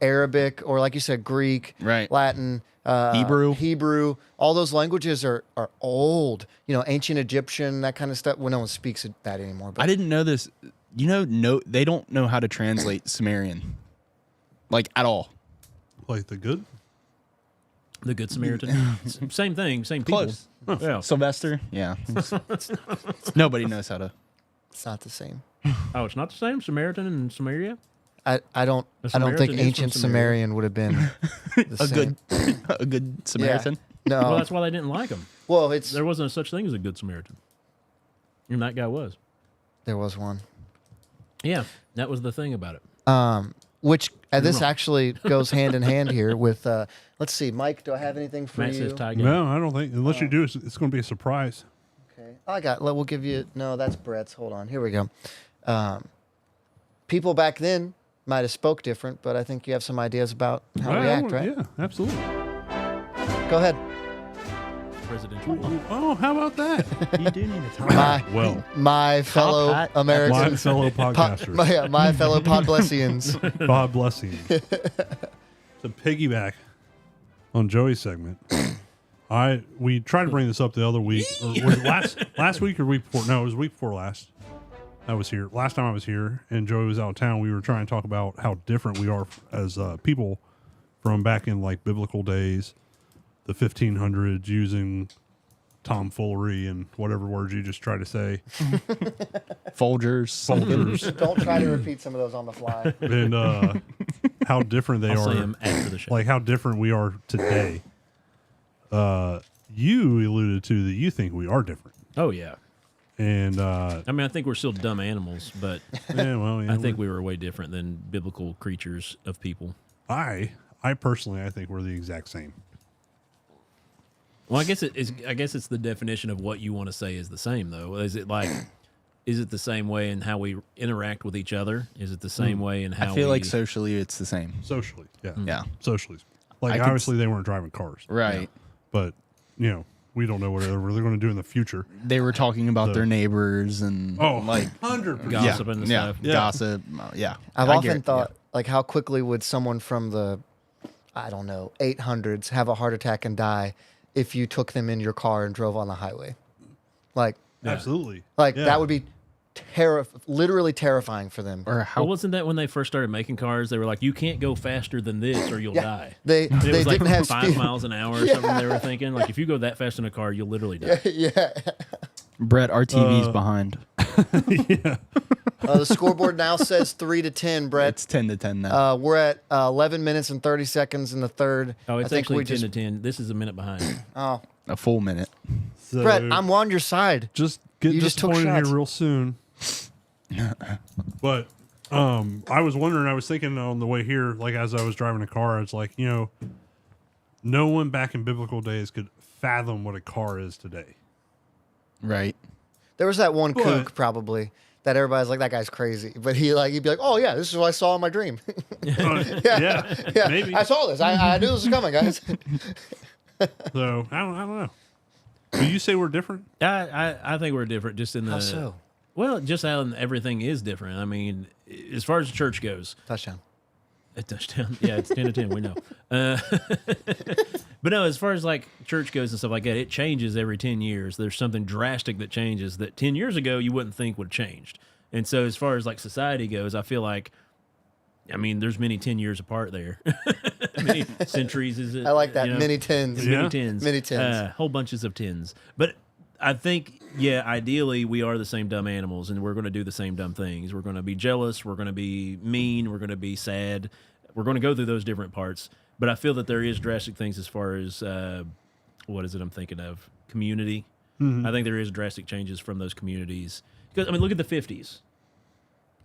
Arabic or like you said Greek, Right. Latin, Hebrew. All those languages are old. Ancient Egyptian, that kind of stuff. Well, no one speaks that anymore. But I didn't know this. No, they don't know how to translate Sumerian, like at all. Like the good? The Good Samaritan. Same thing, same people. Close. Yeah. Sylvester, yeah. Nobody knows how to. it's not the same. Oh, it's not the same? Samaritan and Samaria? I don't A think Samaritan is from ancient Samaria. Sumerian would have been the A same. good Samaritan. No. Well, that's why they didn't like him. Well, it's There wasn't such thing as a good Samaritan, and that guy was. there was one. Yeah, that was the thing about it. Which this wrong. actually goes hand in hand here with. Let's see, Mike. Do I have anything for Matt you? says tie game. No, I don't think unless you do, it's going to be a surprise. Okay. I got. We'll give you. No, that's Brett's. Hold on. Here we go. People back then might have spoke different, but I think you have some ideas about how to react, right? Yeah, absolutely. Go ahead. Presidential. Oh, how about that? You do need a My, Well, my fellow hat. my Americans. fellow podcasters, My fellow Podblessians. God bless you. To piggyback on Joey's segment, we tried to bring this up the other week, or was it last week or week before? No, it was week before last. I was here last time I was here, and Joey was out of town. We were trying to talk about how different we are as people from back in like biblical days, the 1500s, using tomfoolery and whatever words you just try to say. Folgers. Folgers. Don't try to repeat some of those on the fly. And how different they I'll are. say him after the show. Like how different we are today. You alluded to that you think we are different. Oh yeah. And I mean, I think we're still dumb animals, but yeah, I think we were way different than biblical creatures of people. I personally I think we're the exact same. Well, I guess it is. I guess it's the definition of what you want to say is the same, though. Is it like? Is it the same way in how we interact with each other? Is it the same way in how I feel we, like socially it's the same. Socially, yeah. Yeah. Socially. Like I could obviously they weren't driving cars. Right. But, we don't know what they're really going to do in the future. They were talking about their neighbors and Like 100%. gossiping and stuff? Yeah. Gossip. Yeah. I've I often get- thought, like, how quickly would someone from the, I don't know, 800s have a heart attack and die if you took them in your car and drove on the highway? Like, Absolutely. yeah. Yeah. That would be literally terrifying for them. Or how Well, wasn't that when they first started making cars? They were like, "You can't go faster than this, or you'll die." They And it they was like didn't have 5 speed. miles an hour or something. They were thinking, like, if you go that fast in a car, you'll literally die. Yeah. Brett, our TV's behind. The scoreboard now says 3-10, Brett. It's 10 to 10 now. We're at 11 minutes and 30 seconds in the third. Oh, it's I think actually we 10 just, to 10. This is a minute behind. Oh, A full minute. So Brett, I'm on your side. just get You just took disappointed here shots. real soon. But I was wondering, I was thinking on the way here, like as I was driving a car, it's like, no one back in biblical days could fathom what a car is today. Right. There was that one But- kook probably that everybody's like, that guy's crazy. But he'd be like, oh yeah, this is what I saw in my dream. Yeah, Yeah, maybe. I saw this. I knew this was coming, guys. So I don't know. Do you say we're different? I think we're different just in the. How so? Well, just how everything is different. I mean, as far as the church goes, Touchdown. a touchdown. Yeah, it's 10 to 10. We know. But no, as far as like church goes and stuff like that, it changes every 10 years. There's something drastic that changes that 10 years ago you wouldn't think would have changed. And so as far as like society goes, I feel like, I mean, there's many 10 years apart there. Many centuries is it? I like that. you know? Mini tins. Yeah. Many tens. Many tens. Whole bunches of tens. But I think, yeah, ideally we are the same dumb animals and we're going to do the same dumb things. We're going to be jealous. We're going to be mean. We're going to be sad. We're going to go through those different parts. But I feel that there is drastic things as far as, what is it I'm thinking of? Community. I think there is drastic changes from those communities. Because, I mean, look at the 50s.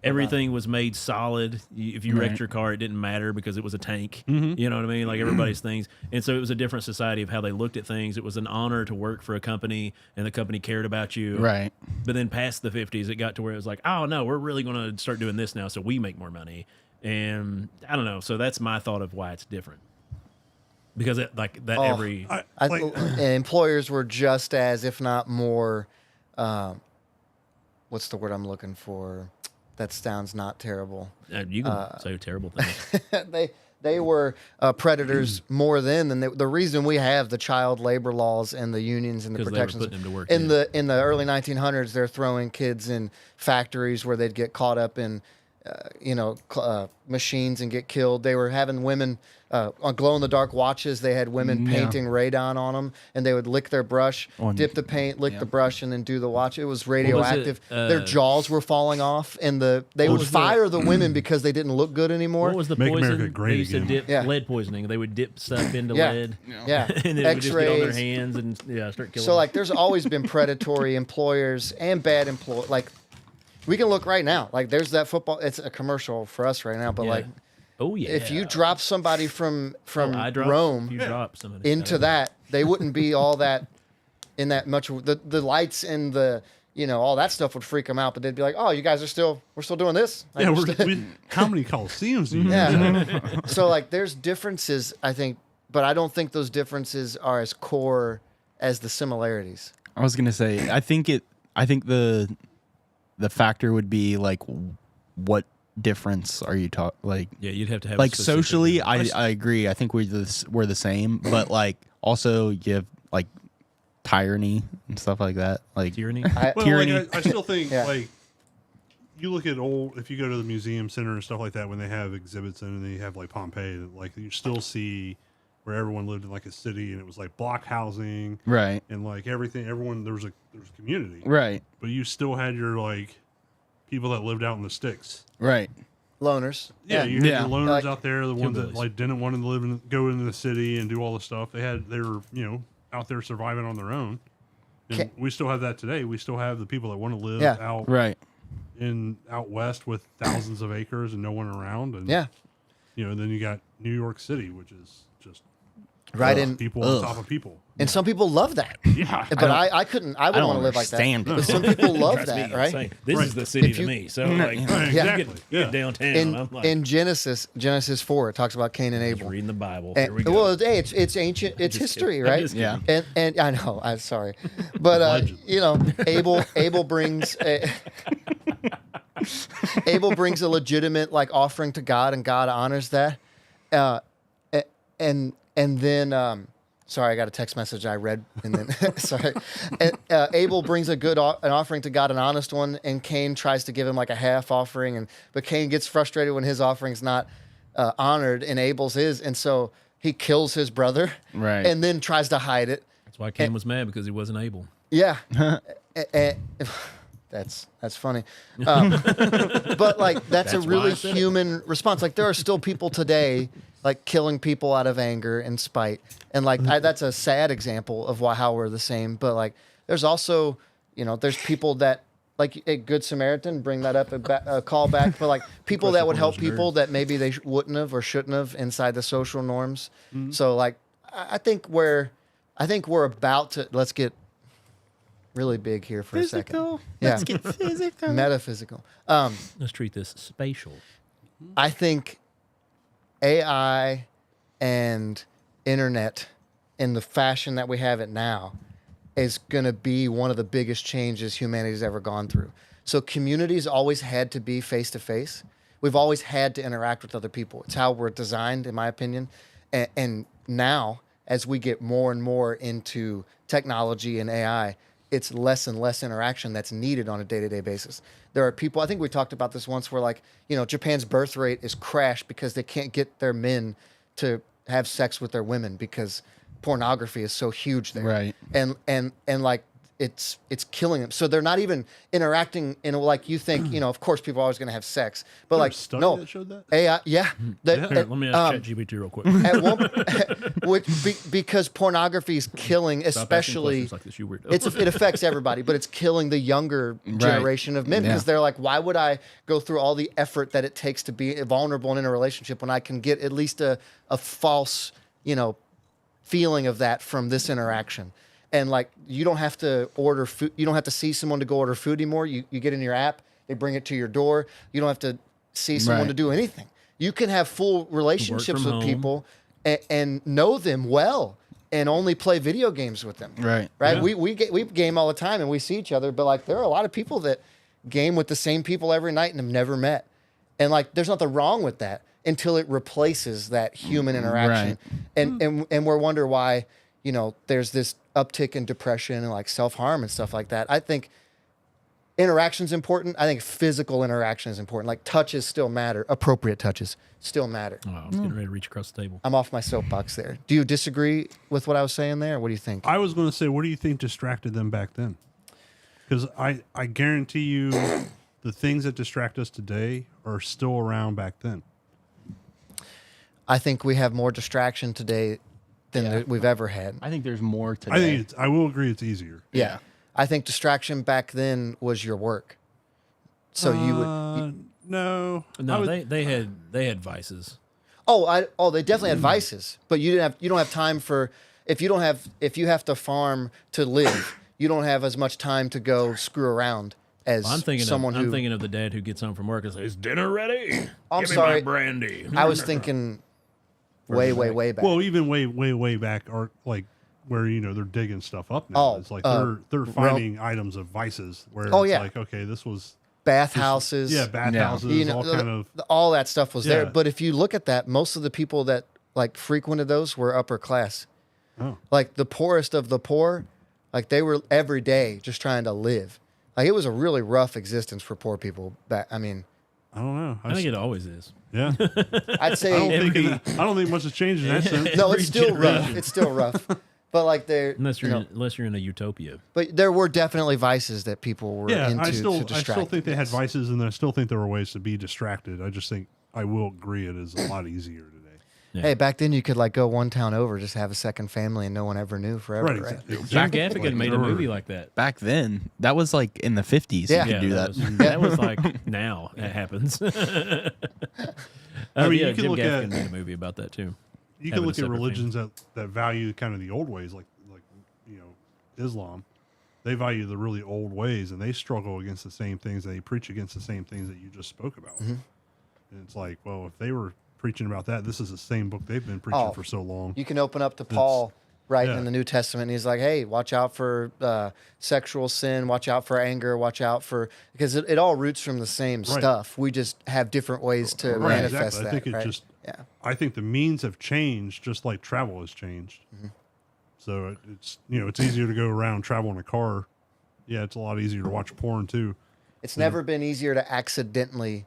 Everything was made solid. If you wrecked Right. your car, it didn't matter because it was a tank. You know what I mean? Like everybody's things. And so it was a different society of how they looked at things. It was an honor to work for a company and the company cared about you. Right. But then past the 50s, it got to where it was like, oh, no, we're really going to start doing this now so we make more money. And I don't know. So that's my thought of why it's different. Because it, like that every. Employers were just as, if not more, what's the word I'm looking for? That sounds not terrible. You can say terrible things. They were predators more then than the reason we have the child labor laws and the unions and the 'Cause they were protections putting them to work, in yeah. the early 1900s. They're throwing kids in factories where they'd get caught up in machines and get killed. They were having women on glow in the dark watches. They had women painting radon on them, and they would lick their brush, dip the paint, lick the brush, and then do the watch. It was radioactive. Their jaws were falling off, and they would fire the women because they didn't look good anymore. What was the Make poison? America great They used again. to dip lead poisoning. They would dip stuff into lead. Yeah, And it would just get on their X-rays. hands and start killing. So like, there's always been predatory employers and bad employers. Like, we can look right now. Like, there's that football. It's a commercial for us right now, but Yeah. like, oh yeah. if you drop somebody from eye drop, Rome you drop somebody into that, they wouldn't be all that in that much. The lights and the all that stuff would freak them out, but they'd be like, "Oh, you guys we're still doing this." Like, Yeah, we're still- how many Coliseums do you yeah. So like, there's differences, I think, but I don't think those differences are as core as the similarities. I was gonna say, I think the factor would be like, what difference are you talking? Like, Yeah, you'd have to have like specific- socially, I agree. I think we're the same, but like also you have like tyranny and stuff like that. Like tyranny. Well, Tyranny. like, I still think Yeah. like you look at if you go to the museum center and stuff like that, when they have exhibits in and they have like Pompeii, like you still see where everyone lived in like a city and it was like block housing right, and like everything. Everyone there was a community, right, but you still had your like people that lived out in the sticks. right. Loners. Yeah, you had Yeah. your loners Like- out there, the ones that Hillbillies. like didn't want to go into the city and do all the stuff. They were out there surviving on their own. And Ca- we still have that today. We still have the people that want to live Yeah. Right. out west with thousands of acres and no one around. And Yeah. then you got New York City, which is just Right in. people on top of people. And some people love that. Yeah, But I couldn't. I wouldn't want to live like that. understand it. But some people love Trust me, that, I'm right? saying, this Right. is the city If to you- me. So like, exactly. get Yeah. downtown. I'm like, In Genesis 4, it talks about Cain and just Abel. reading the Bible. And- Here we go. well, hey, it's ancient. It's Just history, kidding. I'm right? just Yeah. kidding. And I know. I'm sorry, but Abel brings Abel brings a legitimate like offering to God, and God honors that. And then sorry, I got a text message I read, and then sorry. And, Abel brings an offering to God, an honest one, and Cain tries to give him like a half offering, but Cain gets frustrated when his offering's not honored, and Abel's is, and so he kills his brother, Right. and then tries to hide it. That's why Cain was mad because he wasn't able. Yeah. That's funny. But like that's a That's why really I said it. human response. Like there are still people today like killing people out of anger and spite. And like that's a sad example of how we're the same. But like there's also, there's people that like a Good Samaritan, bring that up a call back, but like people that would help people that maybe they wouldn't have or shouldn't have inside the social norms. So like I think we're about to let's get really big here for a second. Physical. Yeah. Let's get physical. Metaphysical. Let's treat this spatial. I think AI and internet in the fashion that we have it now is going to be one of the biggest changes humanity's ever gone through. So communities always had to be face to face. We've always had to interact with other people. It's how we're designed, in my opinion. And now, as we get more and more into technology and AI, it's less and less interaction that's needed on a day-to-day basis. There are people, I think we talked about this once, where like, Japan's birth rate is crashed because they can't get their men to have sex with their women because pornography is so huge there. Right. And like it's killing them. So they're not even interacting in a, like you think, of course people are always going to have sex, but There like a study no that showed that? AI, yeah. That- Here, let me ask ChatGPT real quick. at one, because pornography is killing, Stop asking especially questions like this, you weirdo. it affects everybody, but it's killing the younger generation of men because Yeah. they're like, why would I go through all the effort that it takes to be vulnerable and in a relationship when I can get at least a false, feeling of that from this interaction? And like, you don't have to order food. You don't have to see someone to go order food anymore. You get in your app, they bring it to your door. You don't have to see someone Right. to do anything. You can have full relationships from with home. people and know them well and only play video games with them. Right. Right. Yeah. We game all the time and we see each other, but like there are a lot of people that game with the same people every night and have never met. And like there's nothing wrong with that until it replaces that human interaction. And we're wonder why, there's this uptick in depression and like self-harm and stuff like that. I think interaction's important. I think physical interaction is important. Like touches still matter. Appropriate touches still matter. Oh, I was getting ready to reach across the table. I'm off my soapbox there. Do you disagree with what I was saying there? What do you think? I was going to say, what do you think distracted them back then? Because I guarantee you, the things that distract us today are still around back then. I think we have more distraction today than we've ever had. I think there's more today. I think I will agree it's easier. Yeah. I think distraction back then was your work. So you would. No. No, they had vices. They definitely had vices, but you don't have time for if you have to farm to live, you don't have as much time to go screw around as I'm thinking someone of the dad who gets home from work and says, "Dinner ready? I'm Give me sorry. my brandy." I was thinking way back. Well, even way back, are like where they're digging stuff up now. Oh, It's like they're finding items of vices where it's like, okay, this was Bathhouses. bathhouses, all kind of. all that stuff was there. Yeah. But if you look at that, most of the people that like frequented those were upper class. Oh. Like the poorest of the poor, like they were every day just trying to live. Like it was a really rough existence for poor people. I mean, I don't know. I think it always is. Yeah. I'd say I don't think much has changed in that sense. no, every it's still rough. generation. It's still rough. But like they're Unless you're in a utopia. but there were definitely vices that people were Yeah, into I still to distract. think they had vices, and I still think there were ways to be distracted. I just think I will agree it is a lot easier today. Yeah. Hey, back then you could like go one town over, just have a second family, and no one ever knew forever, right? Jim Gaffigan Like, made a there were- movie like that. Back then, that was like in the 50s. Yeah. You could do that. That was like now it happens. I mean, yeah, you can Jim look Gaffigan at- made a movie about that too. You Having can a look at separate religions that value kind of the old ways, like Islam. They value the really old ways, and they struggle against the same things. They preach against the same things that you just spoke about. Mm-hmm. And it's like, well, if they were preaching about that, this is the same book they've been preaching Oh, for so long. You can open up to Paul yeah. in the New Testament, and he's like, "Hey, watch out for sexual sin. Watch out for anger. Watch out for because it all roots from the same stuff. We just have different ways to Right, manifest exactly. that. I think it right? just. yeah. I think the means have changed, just like travel has changed. Mm-hmm. So it's it's easier to go around travel in a car. Yeah, it's a lot easier to watch porn too. It's never been easier to accidentally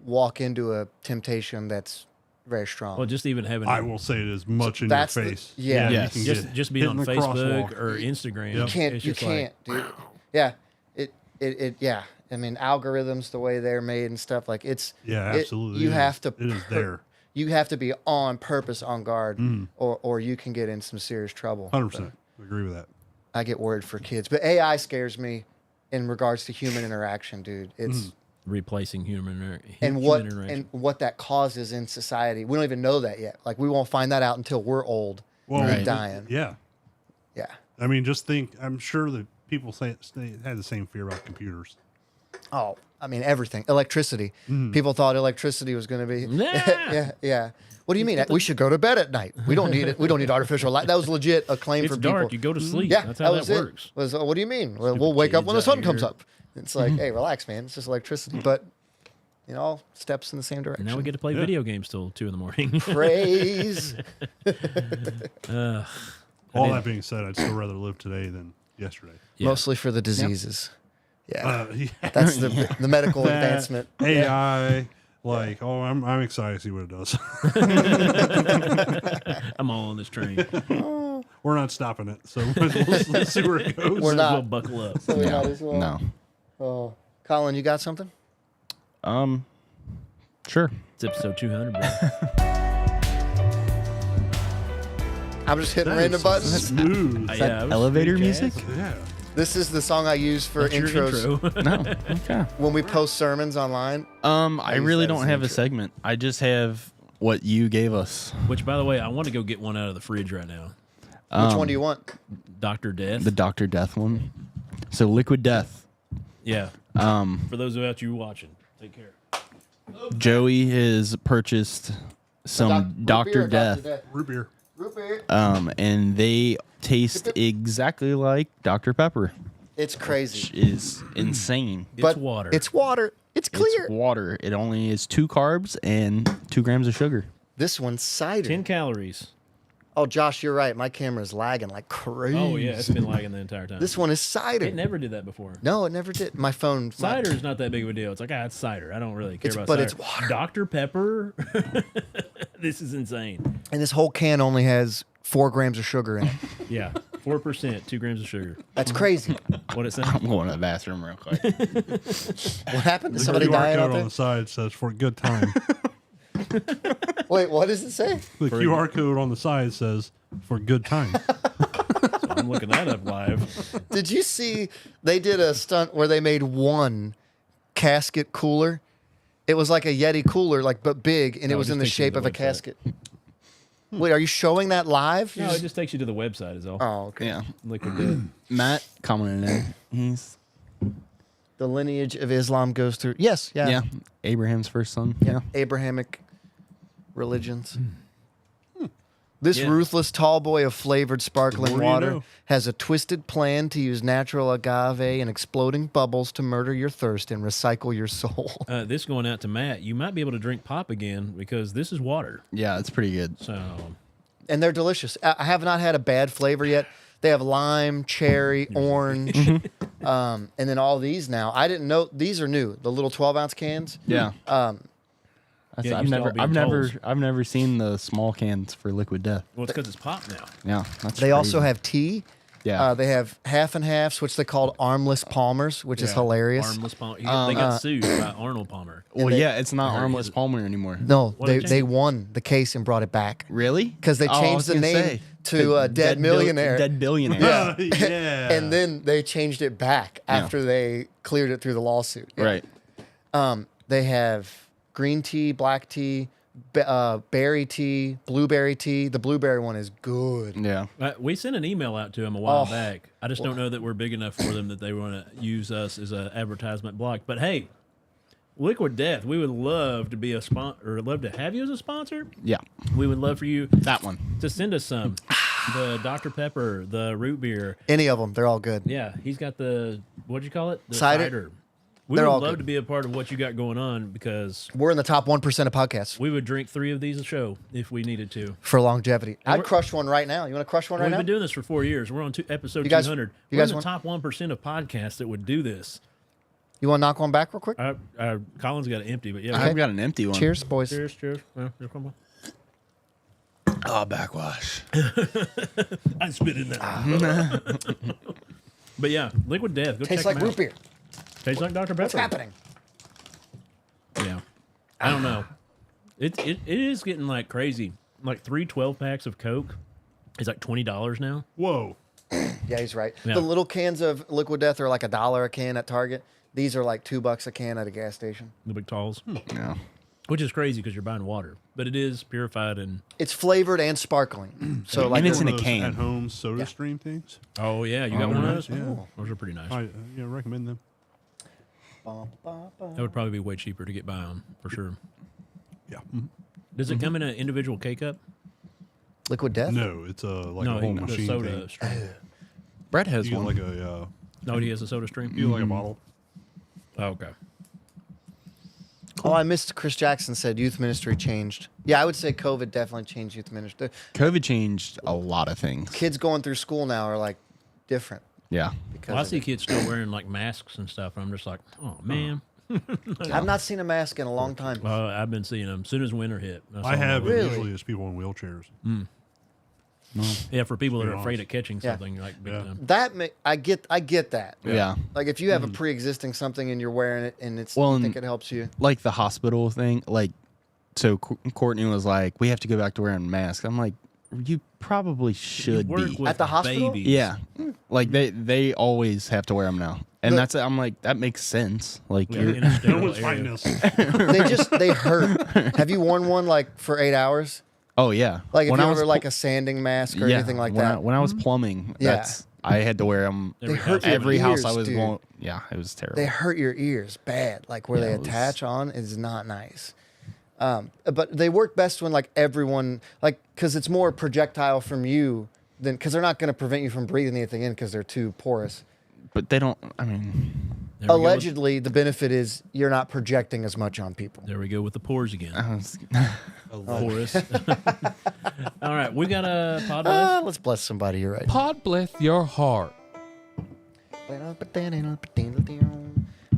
walk into a temptation that's very strong. Well, just even having I will say it is much in your that's the- face. yeah. you Yes. can just get being hit on in the Facebook crosswalk. or Instagram. You it's you just like, can't, dude. Yeah, it yeah. I mean, algorithms, the way they're made and stuff, like it's Yeah, absolutely. You It have is. to. It is there. You have to be on purpose, on guard, Mm. or you can get in some serious trouble. 100%. Agree with that. I get worried for kids, but AI scares me in regards to human interaction, dude. It's replacing human and interaction. what that causes in society. We don't even know that yet. Like we won't find that out until we're old Well, and dying. Yeah. Yeah. I mean, just think. I'm sure that people had the same fear about computers. Oh, I mean everything. Electricity. Mm-hmm. People thought electricity was going to be. Nah. yeah. What do you mean? We should go to bed at night. We don't need it. We don't need artificial light. That was legit a claim It's for dark. people. You go to sleep. Yeah, That's how that was it. works. What do you mean? Well, we'll wake up when the kids sun out comes here. up. It's like, hey, relax, man. It's just electricity, but all steps in the same direction. Now we get to play video games till 2 a.m. praise. All that being said, I'd still rather live today than yesterday. Yeah. Mostly for the diseases. Yeah, Yeah. that's the medical advancement. AI, like, I'm excited to see what it does. I'm all on this train. We're not stopping it, so let's see where it goes. We're not. We'll buckle up. So we might as well. No. Oh, Colin, you got something? Sure. It's episode 200, bro. I'm just hitting That random is buttons. smooth. that Yeah, it was elevator pretty music? jazzy. Yeah. This is the song I use for That's your intros intro. No. Okay. when we post sermons online. I use really that as don't an have a intro. segment. I just have what you gave us. Which, by the way, I want to go get one out of the fridge right now. Which one do you want? Dr. Death. The Dr. Death one. So Liquid Death. Yeah. For those of you watching, take care. Joey has purchased some Dr. Death. Root beer. Root beer. And they taste exactly like Dr. Pepper, It's crazy. which is insane. It's But water. It's water. It's clear. It's water. It only is 2 carbs and 2 grams of sugar. This one's cider. 10 calories. Oh, Josh, you're right. My camera's lagging like crazy. Oh yeah, it's been lagging the entire time. This one is cider. It never did that before. No, it never did. My phone. Cider's not that big of a deal. It's like, it's cider. I don't really care about but cider. it's water. Dr. Pepper. This is insane. And this whole can only has 4 grams of sugar in it. Yeah, 4%, 2 grams of sugar. That's crazy. What it said? I'm going to the bathroom real quick. What happened? Did The somebody QR die out code on there? the side says for a good time. Wait, what does it say? The QR code on the side says for good time. So I'm looking that up live. Did you see they did a stunt where they made one casket cooler? It was like a Yeti cooler, like but big, and it No, it was just in the takes you to shape the of a website. casket. Wait, are you showing that live? No, it just takes you to the website is all. Oh, okay. Yeah. Liquid Death. Matt commented in. He's The lineage of Islam goes through. Yes, yeah. yeah. Abraham's first son. Yeah. Abrahamic religions. This Yeah. ruthless tall boy of flavored sparkling The more you water know. has a twisted plan to use natural agave and exploding bubbles to murder your thirst and recycle your soul. This going out to Matt. You might be able to drink pop again because this is water. Yeah, it's pretty good. So And they're delicious. I have not had a bad flavor yet. They have lime, cherry, orange, and then all these now. I didn't know these are new. The little 12-ounce cans. Yeah. Yeah, I've used to never, all be I've in never, Tolls. I've never seen the small cans for Liquid Death. well, it's because it's pop now. Yeah, that's They also crazy. have tea. Yeah. They have half and halves, which they called armless palmers, which is Yeah. hilarious. Armless Palmer. They got sued by Arnold Palmer. Well, they- yeah, it's not Armless Palmer anymore. No, What they did they won the case and brought it back Really? because they Oh, I changed was the gonna name say. to Dead Millionaire. Dead Billionaire. Yeah. Yeah. And then they changed it back after they cleared it through the lawsuit. Right. They have green tea, black tea, berry tea, blueberry tea. The blueberry one is good. Yeah. We sent an email out to them a while Oh. back. I just don't know that we're big enough for them that they want to use us as an advertisement block. But hey, Liquid Death, we would love to be a sponsor, or love to have you as a sponsor. Yeah. We would love for you That one. to send us some. The Dr. Pepper, the root beer. Any of them, they're all good. Yeah, he's got the, what'd you call it? The Cider. We They're would all love good. to be a part of what you got going on because We're in the top 1% of podcasts we would drink 3 of these a show if we needed to. for longevity. I'd we're- crush one right now. You want to crush one right We've now? been doing this for 4 years. We're on episode You guys- 200. you We're guys in the want- top 1% of podcasts that would do this. You want to knock one back real quick? Colin's got it empty, but yeah. I've got an empty one. Cheers, boys. Cheers, cheers. Well, here, come on. Oh, backwash. I spit in that. But yeah, Liquid Death. Go Tastes check like them root out. beer. Tastes like Dr. Pepper. What's happening? Yeah. I don't know. It is getting like crazy. Like 3 12-packs of Coke is like $20 now. Whoa. Yeah, he's right. Yeah. The little cans of Liquid Death are like $1 a can at Target. These are like $2 a can at a gas station. The big talls. Yeah. Which is crazy because you're buying water. But it is purified and It's flavored and sparkling. So like And it's One in of a those can. At-home Soda Stream things. oh yeah, you got one of those? nice, yeah. Oh, those are pretty nice. I recommend them. That would probably be way cheaper to get by on for sure. Yeah. Does it come in an individual K cup? Liquid Death? No, it's like No, a whole the machine soda thing. stream. Brett has You get one. like a No, he has a soda stream. you get like a bottle. Oh, okay. Oh, I missed Chris Jackson said youth ministry changed. Yeah, I would say COVID definitely changed youth ministry. COVID changed a lot of things. Kids going through school now are like different Yeah. because Well, I of see it. kids still wearing like masks and stuff, and I'm just like, oh man. I've not seen a mask in a long time. I've been seeing them as soon as winter hit. That's I all have know. it Really? usually it's people in wheelchairs. Yeah, for people that Be are afraid honest. of catching Yeah. something like big Yeah. time. That I get that. Yeah. Like if you have a pre-existing something and you're wearing it and it's Well, I and- think it helps you. Like the hospital thing. Like, so Courtney was like, we have to go back to wearing masks. I'm like, you probably should Work be. with At the hospital? babies. Yeah. Like they always have to wear them now. And The- that's I'm like, that makes sense. Like Yeah, you're in a No sterile one's fighting area. us. They hurt. Have you worn one like for 8 hours? Oh yeah. Like if When you I ever was like pl- a sanding mask or yeah, anything like when that. when I was plumbing, Yeah. that's I had to wear them Every hurt house- your every house I ears, was dude. going. Yeah, it was terrible. They hurt your ears bad. Like where Yeah, they it was- attach on is not nice. But they work best when like everyone like because it's more projectile from you than because they're not going to prevent you from breathing anything in because they're too porous. But they don't. I mean, There we go with- Allegedly, the benefit is you're not projecting as much on people. There we go with the pores again. Oh. Porous. All right, we got a pod bless. Let's bless somebody. You're right. Pod bless your heart.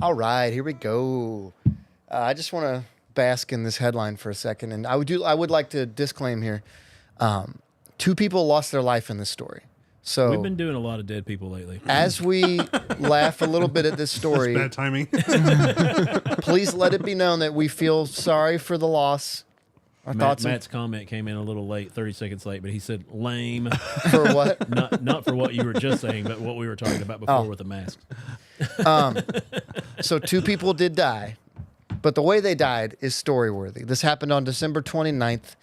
All right, here we go. I just want to bask in this headline for a second, and I would like to disclaim here: 2 people lost their life in this story. So We've been doing a lot of dead people lately. as we laugh a little bit at this story, Bad timing. please let it be known that we feel sorry for the loss. Our thoughts Matt's comment came in a little late, 30 seconds late, but he said lame. for what? not for what you were just saying, but what we were talking about before Oh. with the masks. So 2 people did die, but the way they died is story worthy. This happened on December 29th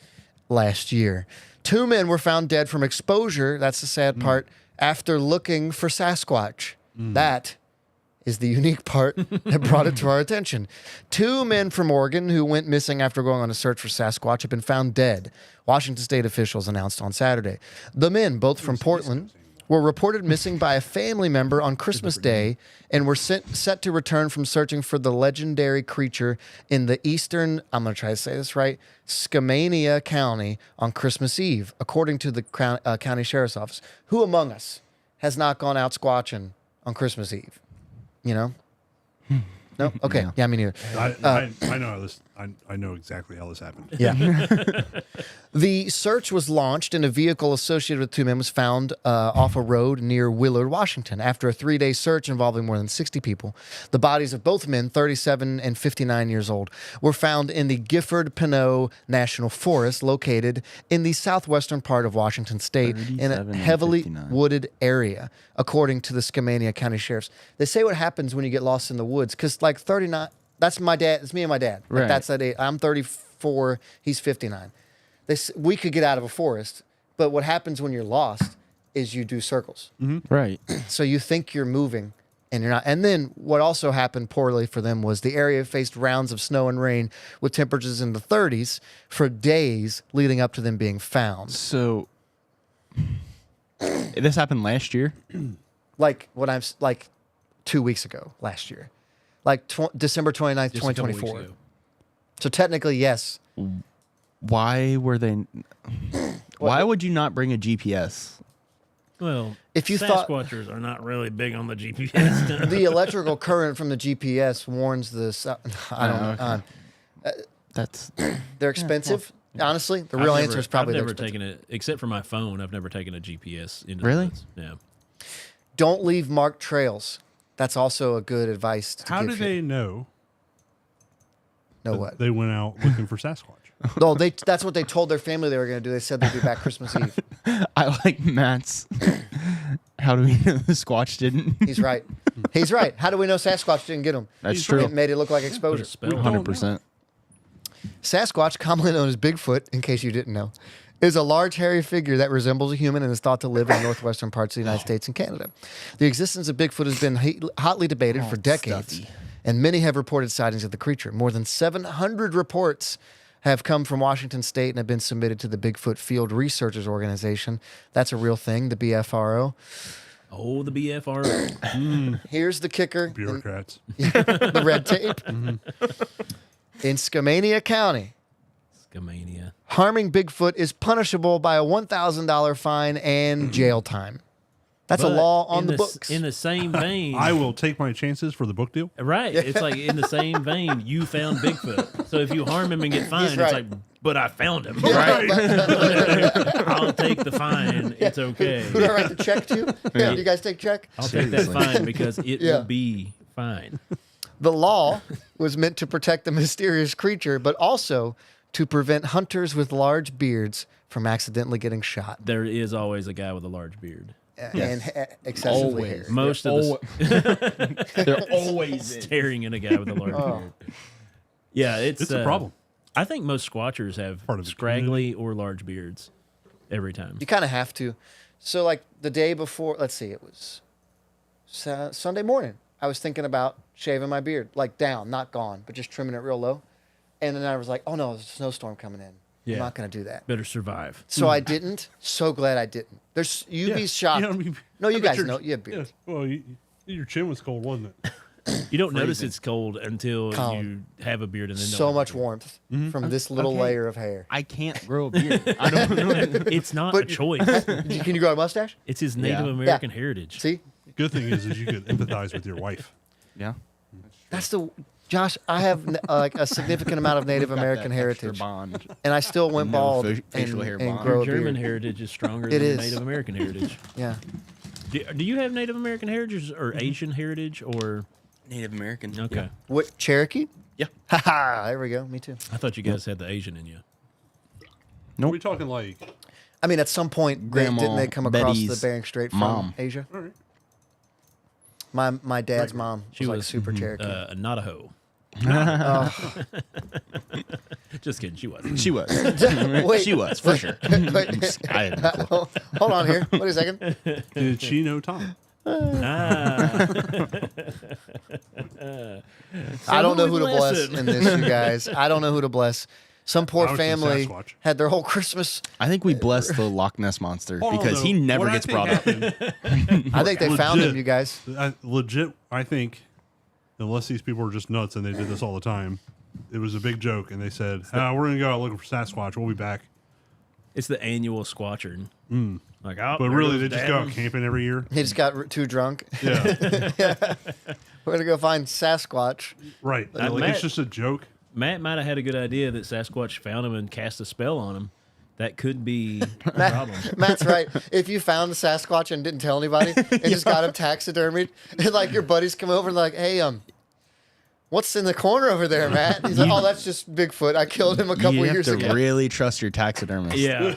last year. 2 men were found dead from exposure. That's the sad part. After looking for Sasquatch. That is the unique part that brought it to our attention. 2 men from Oregon who went missing after going on a search for Sasquatch have been found dead. Washington state officials announced on Saturday. The men, both from Portland, were reported missing by a family member on Christmas Day and were set to return from searching for the legendary creature in the eastern, I'm going to try to say this right, Skamania County on Christmas Eve, according to the county sheriff's office. Who among us has not gone out squatching on Christmas Eve? You know? No? Okay. Yeah, me neither. I know how this. I know exactly how this happened. Yeah. The search was launched and a vehicle associated with 2 men was found off a road near Willard, Washington. After a 3-day search involving more than 60 people, the bodies of both men, 37 and 59 years old, were found in the Gifford-Pinot National Forest, located in the southwestern part of Washington state in a 37 and heavily 59. wooded area, according to the Skamania County Sheriff's. They say what happens when you get lost in the woods, because like 39, that's my dad, it's me and my dad. Like, Right. that's that age. I'm 34, he's 59. We could get out of a forest, but what happens when you're lost is you do circles. Right. So you think you're moving and you're not. And then what also happened poorly for them was the area faced rounds of snow and rain with temperatures in the 30s for days leading up to them being found. So this happened last year. Like like 2 weeks ago, last year. Like December 29th, Just a couple weeks 2024. ago. So technically, yes. Why were they? Why would you not bring a GPS? Well, If you thought- Sasquatchers are not really big on the GPS. The electrical current from the GPS warns the. I don't know. That's They're expensive. Honestly, the real answer is probably I've they're never expensive. taken it, except for my phone. I've never taken a GPS into Really? the woods. Yeah. Don't leave marked trails. That's also a good advice. To How give did you. they know know that what? they went out looking for Sasquatch? No, that's what they told their family they were going to do. They said they'd be back Christmas Eve. I like Matt's. How do we know the Squatch didn't? He's right. He's right. How do we know Sasquatch didn't get him? That's true. It made it look like Put exposure. a spell on it. 100%. Sasquatch, commonly known as Bigfoot, in case you didn't know, is a large hairy figure that resembles a human and is thought to live in the northwestern parts of the United States and Canada. The existence of Bigfoot has been hotly debated for decades, stuffy. and many have reported sightings of the creature. More than 700 reports have come from Washington State and have been submitted to the Bigfoot Field Researchers Organization. That's a real thing, the BFRO. Oh, the BFR. Here's the kicker. Bureaucrats. The red tape. In Skamania County, Scamania. harming Bigfoot is punishable by a $1,000 fine and jail time. That's a But law on in the s- books. In the same vein. I will take my chances for the book deal. Right. It's like in the same vein, you found Bigfoot. So if you harm him and get fined, right. it's like, but I found him. Right. I'll take the fine. It's okay. Who do I write the check to? Yeah, do you guys take check? I'll take that fine because it Yeah. will be fine. The law was meant to protect the mysterious creature, but also to prevent hunters with large beards from accidentally getting shot There is always a guy with a large beard. and excessively Always. hairy. Most of the They're always staring at a guy with a large beard. Yeah, It's a problem. I think most squatchers have Part of the scraggly or large beards every time. You kind of have to. So, like the day before, let's see, it was Sunday morning. I was thinking about shaving my beard, like down, not gone, but just trimming it real low. And then I was like, oh no, there's a snowstorm coming in. Yeah. I'm not going to do that. Better survive. So I didn't. So glad I didn't. You'd be shocked. Yeah, I mean, No, you I bet guys your- know. You have beards. Yeah, well, your chin was cold, wasn't it? You don't notice it's cold until Colin. you have a beard and then So don't much have a beard. warmth from this little okay. layer of hair. I can't grow a beard. I don't. It's not a choice. Can you grow a mustache? It's his Native Yeah. American heritage. See, Good thing is you could empathize with your wife. Yeah. that's the Josh. I have like a significant amount of Native American heritage, Bond. and I still went No bald facial and, hair and bond. grow a German beard. heritage is stronger It than is. Native American heritage. Yeah. Do you have Native American heritage or Asian heritage or Native American. okay? What Cherokee? Yeah. Haha. There we go. Me too. I thought you guys had the Asian in you. Are we talking like I mean, at some point, Grandma didn't they come across the Betty's Bering Strait from mom. Asia? all right? My dad's mom She was like was super Cherokee. a Navajo. Oh. Just kidding. She wasn't. She was. Wait. She was for sure. Wait. I had no clue. Hold on here. Wait a second. Did she know Tom? Ah. I don't know who who to would bless listen? in this, you guys. I don't know who to bless. Some poor I would say family Sasquatch. had their whole Christmas. I think we blessed the Loch Ness monster Hold on, because he though. never What I gets think brought up. happened- I think they found Legit. him, you guys. Legit, I think, unless these people are just nuts and they did this all the time, it was a big joke, and they said, we're going to go out looking for Sasquatch. We'll be back. It's the annual squatching. Like, oh, But there really, goes they just go Dad. out camping every year. He just got too drunk. Yeah, We're gonna go find Sasquatch. right. I Like, met- it's just a joke. Matt might have had a good idea that Sasquatch found him and cast a spell on him. That could be a problem. Matt's right. If you found the Sasquatch and didn't tell anybody and just got him taxidermied, and like your buddies come over and they're like, "Hey, what's in the corner over there, Matt?" He's like, "Oh, that's just Bigfoot. I killed him a couple You have years to ago." really trust your taxidermist. Yeah.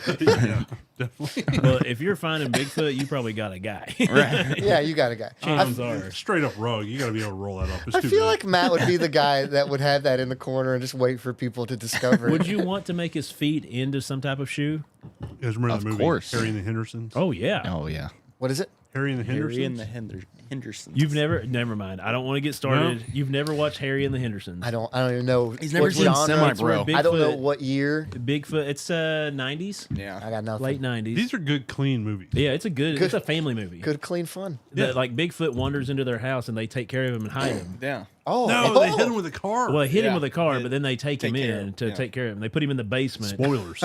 Yeah, definitely. Well, if you're finding Bigfoot, you probably got a guy. Right. Yeah, you got a guy. Chances are. Straight up rug. You got to be able to roll that up. It's I too feel big. like Matt would be the guy that would have that in the corner and just wait for people to discover it. Would you want to make his feet into some type of shoe? You guys remember Of the movie course. Harry and the Hendersons? Oh yeah. Oh yeah. What is it? Harry and the Hendersons. Harry and the Hendersons. You've never mind. I don't want to get started. You've never watched Harry and the Hendersons. I don't even know. He's never what seen genre. Semi It's where Bro. I don't know Bigfoot- what year. Bigfoot. It's 90s, I Yeah. got nothing. late 90s. These are good, clean movies. Yeah, it's a good. It's a family movie. Good, clean fun. That, like Bigfoot wanders into their house and they take care of him and hide him. Yeah. Oh No, they hit him with a car. Well, they hit him Yeah. with a car, but then they take him Take care in of to him, yeah. take care of him. They put him in the basement. Spoilers.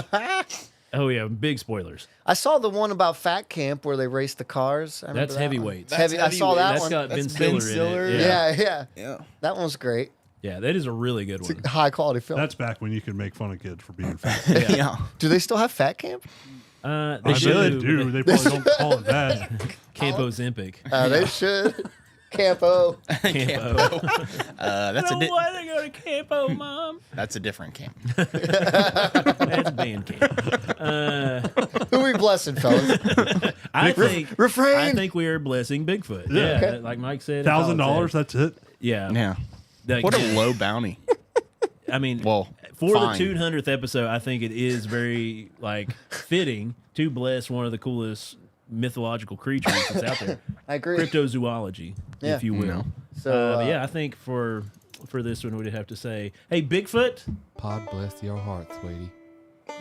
Oh yeah, big spoilers. I saw the one about Fat Camp where they race the cars. I remember That's that one. Heavyweights. That's heavy. I saw that That's one. got Ben That's Ben Stiller, Stiller. in it. yeah. Yeah. That one's great. Yeah, that is a really good one. High quality film. That's back when you could make fun of kids for being fat. Yeah. Do they still have Fat Camp? They I bet they should. do. They probably don't call it that. Campo Zempic. They should. Campo. Campo. That's I don't want to go to Campo, Mom. that's a different camp. That's band camp. Who we blessing, fellas? I think Refrain. I think we are blessing Bigfoot. Yeah. Yeah, Okay. like Mike said. $1,000. That's it. Yeah. Yeah. Like, What a low bounty. I mean, Well, for fine. the 200th episode, I think it is very like fitting to bless one of the coolest mythological creatures that's out there. I agree. Cryptozoology, Yeah. if you will. No. So, But yeah, I think for this one, we'd have to say, hey, Bigfoot, Pod bless your heart, sweetie.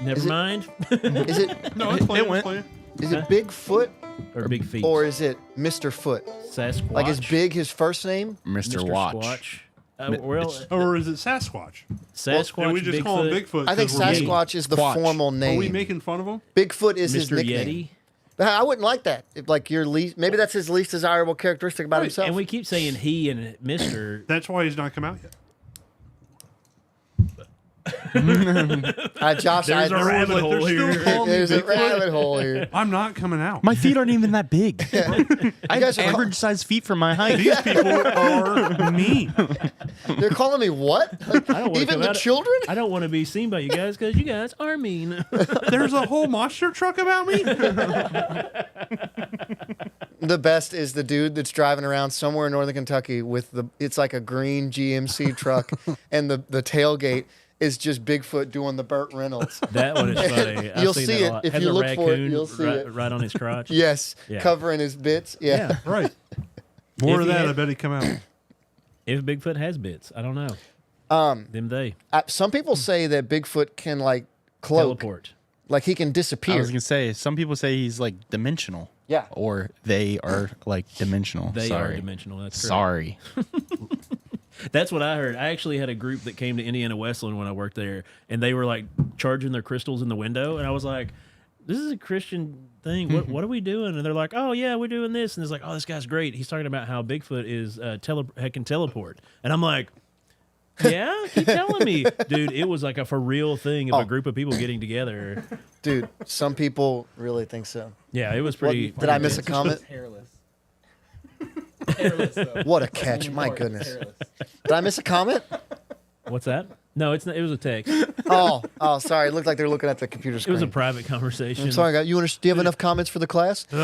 never Is it- mind. is it No, it's playing. went. It's playing. is it Bigfoot Or Big Feet. or is it Mr. Foot? Sasquatch. Like is Big his first name? Mr. Mr. Watch. Squatch. Mi- Well, it's- Or is it Sasquatch? Sasquatch, And we just Bigfoot, call him Bigfoot. I think 'cause we're mean. Sasquatch is the Squatch. formal Are we name. making fun of him? Bigfoot is his Mr. nickname. Yeti. I wouldn't like that. If, like your least, maybe that's his least desirable characteristic about himself. And we keep saying he and Mr. That's why he's not come out yet. Josh, There's a Everyone's rabbit like, hole "They're still here." calling me there's a Bigfoot." rabbit hole here. I'm not coming out. My feet aren't even that big. I guys have are- average size feet for my height. These people are mean. They're calling me what? Like, I don't wanna even come the out- children? I don't want to be seen by you guys because you guys are mean. There's a whole monster truck about me. The best is the dude that's driving around somewhere in northern Kentucky with it's like a green GMC truck, and the tailgate is just Bigfoot doing the Burt Reynolds. That one is funny. I've You'll seen see that a it. lot. If Has you a look for it, raccoon you'll see right, it. right on his crotch. Yes, Yeah. covering his bits. Yeah. Yeah. Right. More If of he that. had- I bet he come out. If Bigfoot has bits, I don't know. Them they Some people say that Bigfoot can like cloak, teleport. like he can I disappear. was gonna say, some people say he's like dimensional. Yeah. Or they are like dimensional. They Sorry. are dimensional. That's correct. Sorry. That's what I heard. I actually had a group that came to Indiana Wesleyan when I worked there, and they were like charging their crystals in the window, and I was like, "This is a Christian thing. What are we doing?" And they're like, "Oh yeah, we're doing this." And it's like, "Oh, this guy's great. He's talking about how Bigfoot is can teleport." And I'm like, "Yeah, keep telling me, dude." It was like a for real thing of a group of people getting together. Dude, some people really think so. Yeah, it was What, pretty. did I miss a comment? Hairless. Hairless, though. What a catch. My goodness. Did I miss a comment? What's that? No, it's not. It was a text. Oh, sorry. It looked like they were looking at the computer It screen. was a private conversation. I'm sorry, guys. Do you have enough comments for the class? You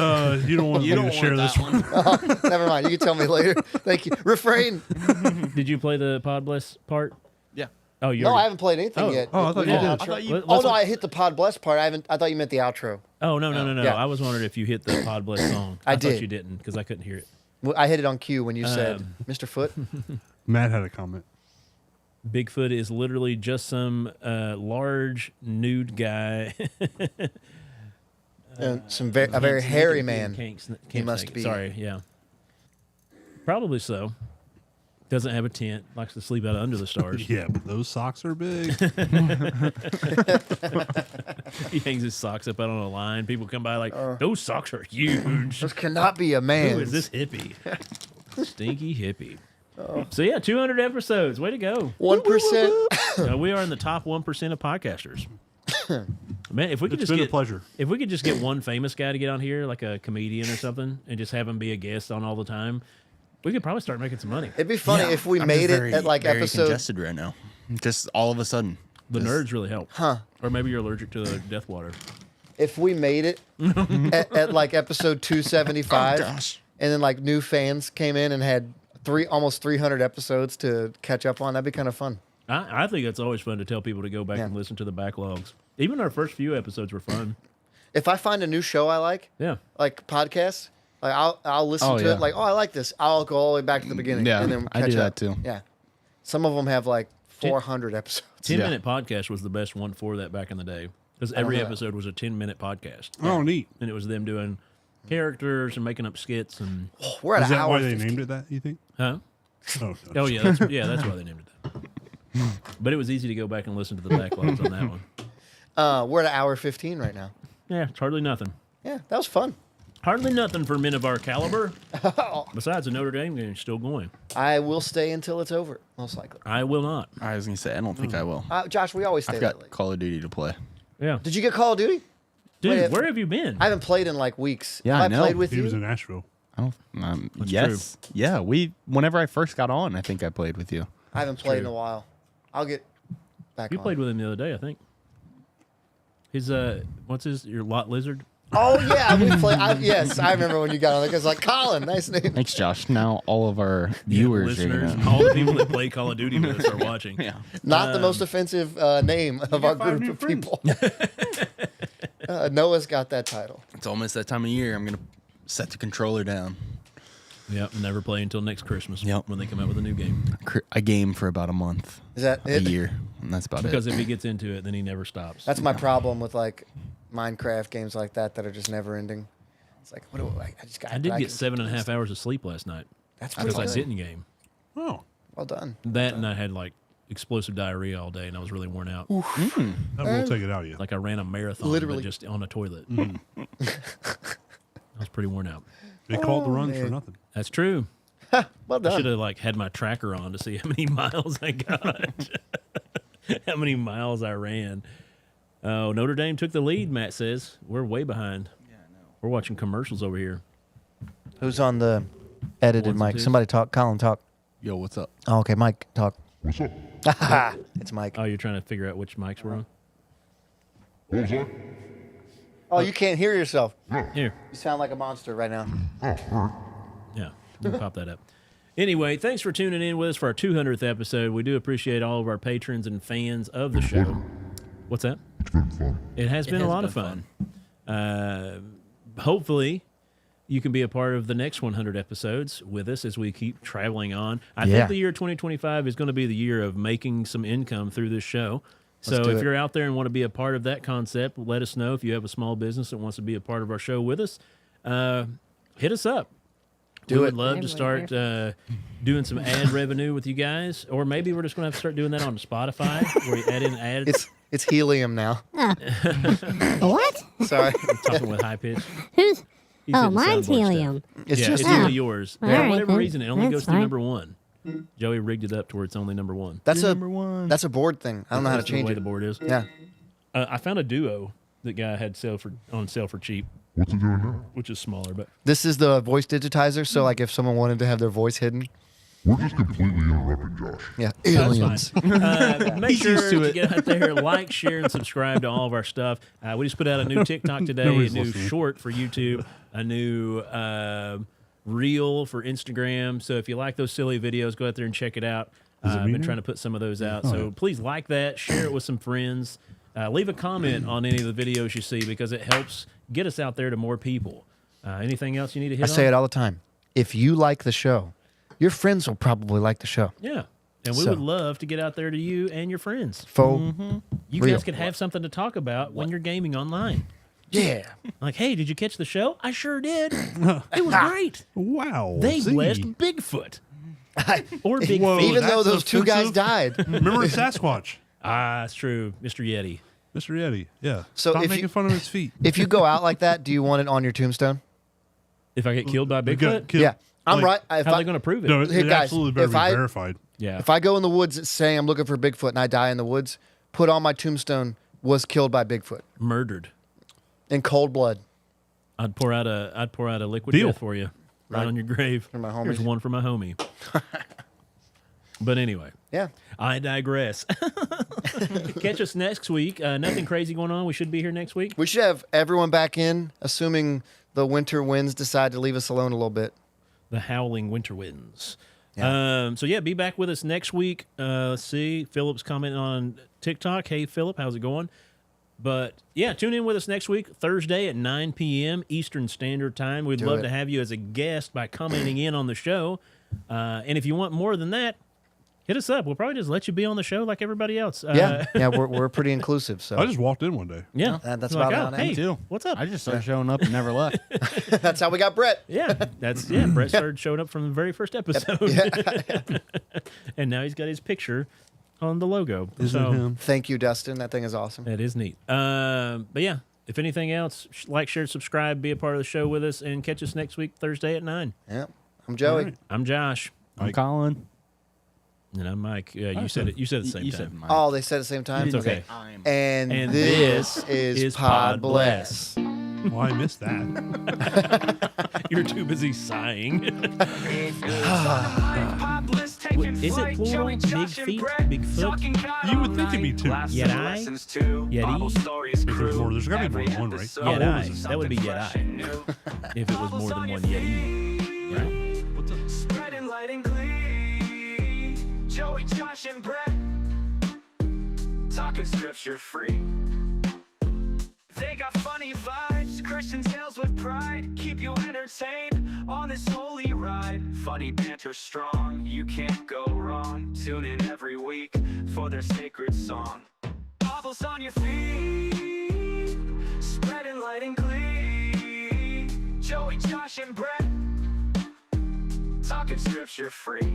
don't want me to share this one. Never mind. You can tell me later. Thank you. Refrain. Did you play the Pod Bless part? Yeah. Oh, you. No, I already- haven't played anything yet. Oh, I thought you Yeah. did. I thought you. Let- Oh let's- no, I hit the Pod Bless part. I thought you meant the outro. Oh no! Yeah. I was wondering if you hit the Pod Bless song. I thought did. you didn't because I couldn't hear it. Well, I hit it on cue when you said, "Mr. Foot." Matt had a comment. Bigfoot is literally just some large nude guy. And a very hairy man. He must be. Sorry, yeah. Probably so. Doesn't have a tent. Likes to sleep out under the stars. Yeah, but those socks are big. He hangs his socks up out on a line. People come by like, those socks are huge. This cannot be a man. Who is this hippie? Stinky hippie. So yeah, 200 episodes. Way to go. 1%. We are in the top 1% of podcasters. Man, if we could It's just been a get pleasure. if we could just get one famous guy to get on here, like a comedian or something, and just have him be a guest on all the time, we could probably start making some money. It'd be funny if we I'm made just it at like very episode. congested right now. Just all of a sudden. The nerds really help. Huh. Or maybe you're allergic to the death water. If we made it at like episode 275, Gosh. and then like new fans came in and had almost 300 episodes to catch up on, that'd be kind of fun. I think it's always fun to tell people to go back Yeah. and listen to the backlogs. Even our first few episodes were fun. If I find a new show I like Yeah. podcasts, like I'll listen Oh, to yeah. it. Like, oh, I like this. I'll go all the way back to the beginning. Yeah, and then I catch do that up. too. Yeah, some of them have like 400 episodes. 10-minute podcast was the best one for that back in the day. Because every know that. episode was a 10-minute podcast. Oh, neat. And it was them doing characters and making up skits and We're at Is an that hour. why they 50. named it that, you think? huh? Oh, Oh yeah, that's why they named it that. But it was easy to go back and listen to the backlogs on that one. We're at an hour 15 right now. Yeah, it's hardly nothing. Yeah, that was fun. Hardly nothing for men of our caliber. Besides, the Notre Dame game is still going. I will stay until it's over, most likely. I will not. I was going to say, I don't think I will. Josh, we always stay I've that got late. Call of Duty to play. Yeah, Did you get Call of Duty? dude, Wait, where have you been? I haven't played in like weeks. Yeah, Have I know. played with He you. was in Nashville. I don't. Yes. Yeah. Whenever I first got on, I think I played with you. I haven't played in a while. I'll get back You on. played with him the other day, I think. His your lot lizard? Oh yeah, we played. Yes, I remember when you got on there. It's like Colin, nice name. Thanks, Josh. Now all of our viewers are listeners, gonna. all the people that play Call of Duty with us are watching. Yeah. Not the most offensive name of our group of people. Noah's got that title. It's almost that time of year. I'm gonna set the controller down. Yep, never play until next Christmas Yep. when they come out with a new game. I game for about a month, Is that a it? year, and that's about Because it. if he gets into it, then he never stops. That's my problem with like Minecraft games like that are just never ending. It's like, what do I just got? I did get 7.5 hours of sleep last night That's because pretty I good. didn't game. Oh, Well done. That and I had like explosive diarrhea all day, and I was really worn out. that won't take it out of you. Like I ran a marathon, Literally. but just on a toilet. I was pretty worn out. They called the runs man. for nothing. That's true. Well I should done. have like had my tracker on to see how many miles I got, how many miles I ran. Oh, Notre Dame took the lead. Matt says we're way behind. Yeah, I know. We're watching commercials over here. Who's on the edited Ones and mic? twos. Somebody talk. Colin talk. Yo, what's up? Oh, okay, Mike talk. What's up? It's Mike. Oh, you're trying to figure out which mics we're on. Oh, you can't hear yourself. Here, You sound like a monster right now. yeah, we'll pop that up. Anyway, thanks for tuning in with us for our 200th episode. We do appreciate all of our patrons and fans of the show. What's that? It has been a lot of fun. Hopefully, you can be a part of the next 100 episodes with us as we keep traveling on. I Yeah. think the year 2025 is going to be the year of making some income through this show. So do if it. you're out there and want to be a part of that concept, let us know. If you have a small business that wants to be a part of our show with us, hit us up. Do we it. would love to start doing some ad revenue with you guys, or maybe we're just going to have to start doing that on Spotify, where we add in ads. It's helium now. What? Sorry. I'm talking with high pitch. Who's? He's Oh, hitting mine's soundboard stuff. helium. It's Yeah, just it's only yours. All For right, whatever then. reason, it only That's goes through fine. number one. Joey rigged it up to where it's only number one. that's Number one. a board thing. I don't know how to That's the change way it. the board is. Yeah. I found a Duo that guy had on sale for cheap. What's it doing now? Which is smaller, but This is the voice digitizer. So like if someone wanted to have their voice hidden. We're just completely interrupting Josh. Yeah. that's Aliens. fine. Make He's sure used to to it. get out there, like, share, and subscribe to all of our stuff. We just put out a new TikTok today, a Nobody's new listening. short for YouTube, a new reel for Instagram. So if you like those silly videos, go out there and check it out. Is it I've me been now? trying to put some of those out. So please like that, share it with some friends. Leave a comment on any of the videos you see because it helps get us out there to more people. Anything else you need to hit I say on? it all the time. If you like the show, your friends will probably like the show. Yeah. And we So- would love to get out there to you and your friends. Faux. You Real. guys could have something to talk about when you're gaming online. Yeah. Like, hey, did you catch the show? I sure did. It was great. Wow. They see? blessed Bigfoot. Or Big Whoa. Feet. Even though that's those two guys offensive. died. Remember Sasquatch, Ah, it's true. Mr. Yeti. Mr. Yeti. Yeah. So Stop if making you- fun of his feet. If you go out like that, do you want it on your tombstone? If I get killed by Got Bigfoot, killed. Yeah. I'm Like, right. If how are I, they going to prove it? No, it, Hey, it guys, absolutely better if be I- verified. Yeah. if I go in the woods saying I'm looking for Bigfoot and I die in the woods, put on my tombstone was killed by Bigfoot Murdered. in cold blood. I'd pour out a liquid Deal. death for you right on your grave. For my homies. Here's one for my homie. But anyway, Yeah. I digress. Catch us next week. Nothing crazy going on. We should be here next week. We should have everyone back in, assuming the winter winds decide to leave us alone a little bit. The howling winter winds. Yeah. So yeah, be back with us next week. Let's see. Philip's commenting on TikTok. Hey Philip, how's it going? But yeah, tune in with us next week, Thursday at 9 p.m. Eastern Standard Time. We'd Do love it. to have you as a guest by commenting in on the show. And if you want more than that, hit us up. We'll probably just let you be on the show like everybody else. Yeah. We're pretty inclusive. So I just walked in one day. Yeah. That's Like, about oh, how I am, hey, too. what's up? I just started showing up and never left. that's how we got Brett. Yeah, Brett started showing up from the very first episode, and now he's got his picture on the logo. Isn't so him? Thank you, Dustin. That thing is awesome. that is neat. But yeah, if anything else, like, share, subscribe, be a part of the show with us, and catch us next week Thursday at 9. Yeah. I'm Joey. right. I'm Josh, I'm Colin. and I'm Mike. You said it. You said it at the same You time. said mine. Oh, they said at the same time. It's okay. And, And this this is is Pod Pod Bless. Well, I missed that. You're too busy sighing. Is it plural? Big feet? Bigfoot? You would think it'd be two. Yeti? Yeti? If there's more, there's gotta be more than one, right? Yeti. That would be Yeti. If it was more than one Yeti. Right? Spreading light and glee. Joey, Josh, and Brett. Talking scripture free. They got funny vibes, Christian tales with pride. Keep you entertained on this holy ride. Funny banter strong, you can't go wrong. Tune in every week for their sacred song. Bibles on your feet, spreading light and glee. Joey, Josh, and Brett. Talking scripture free.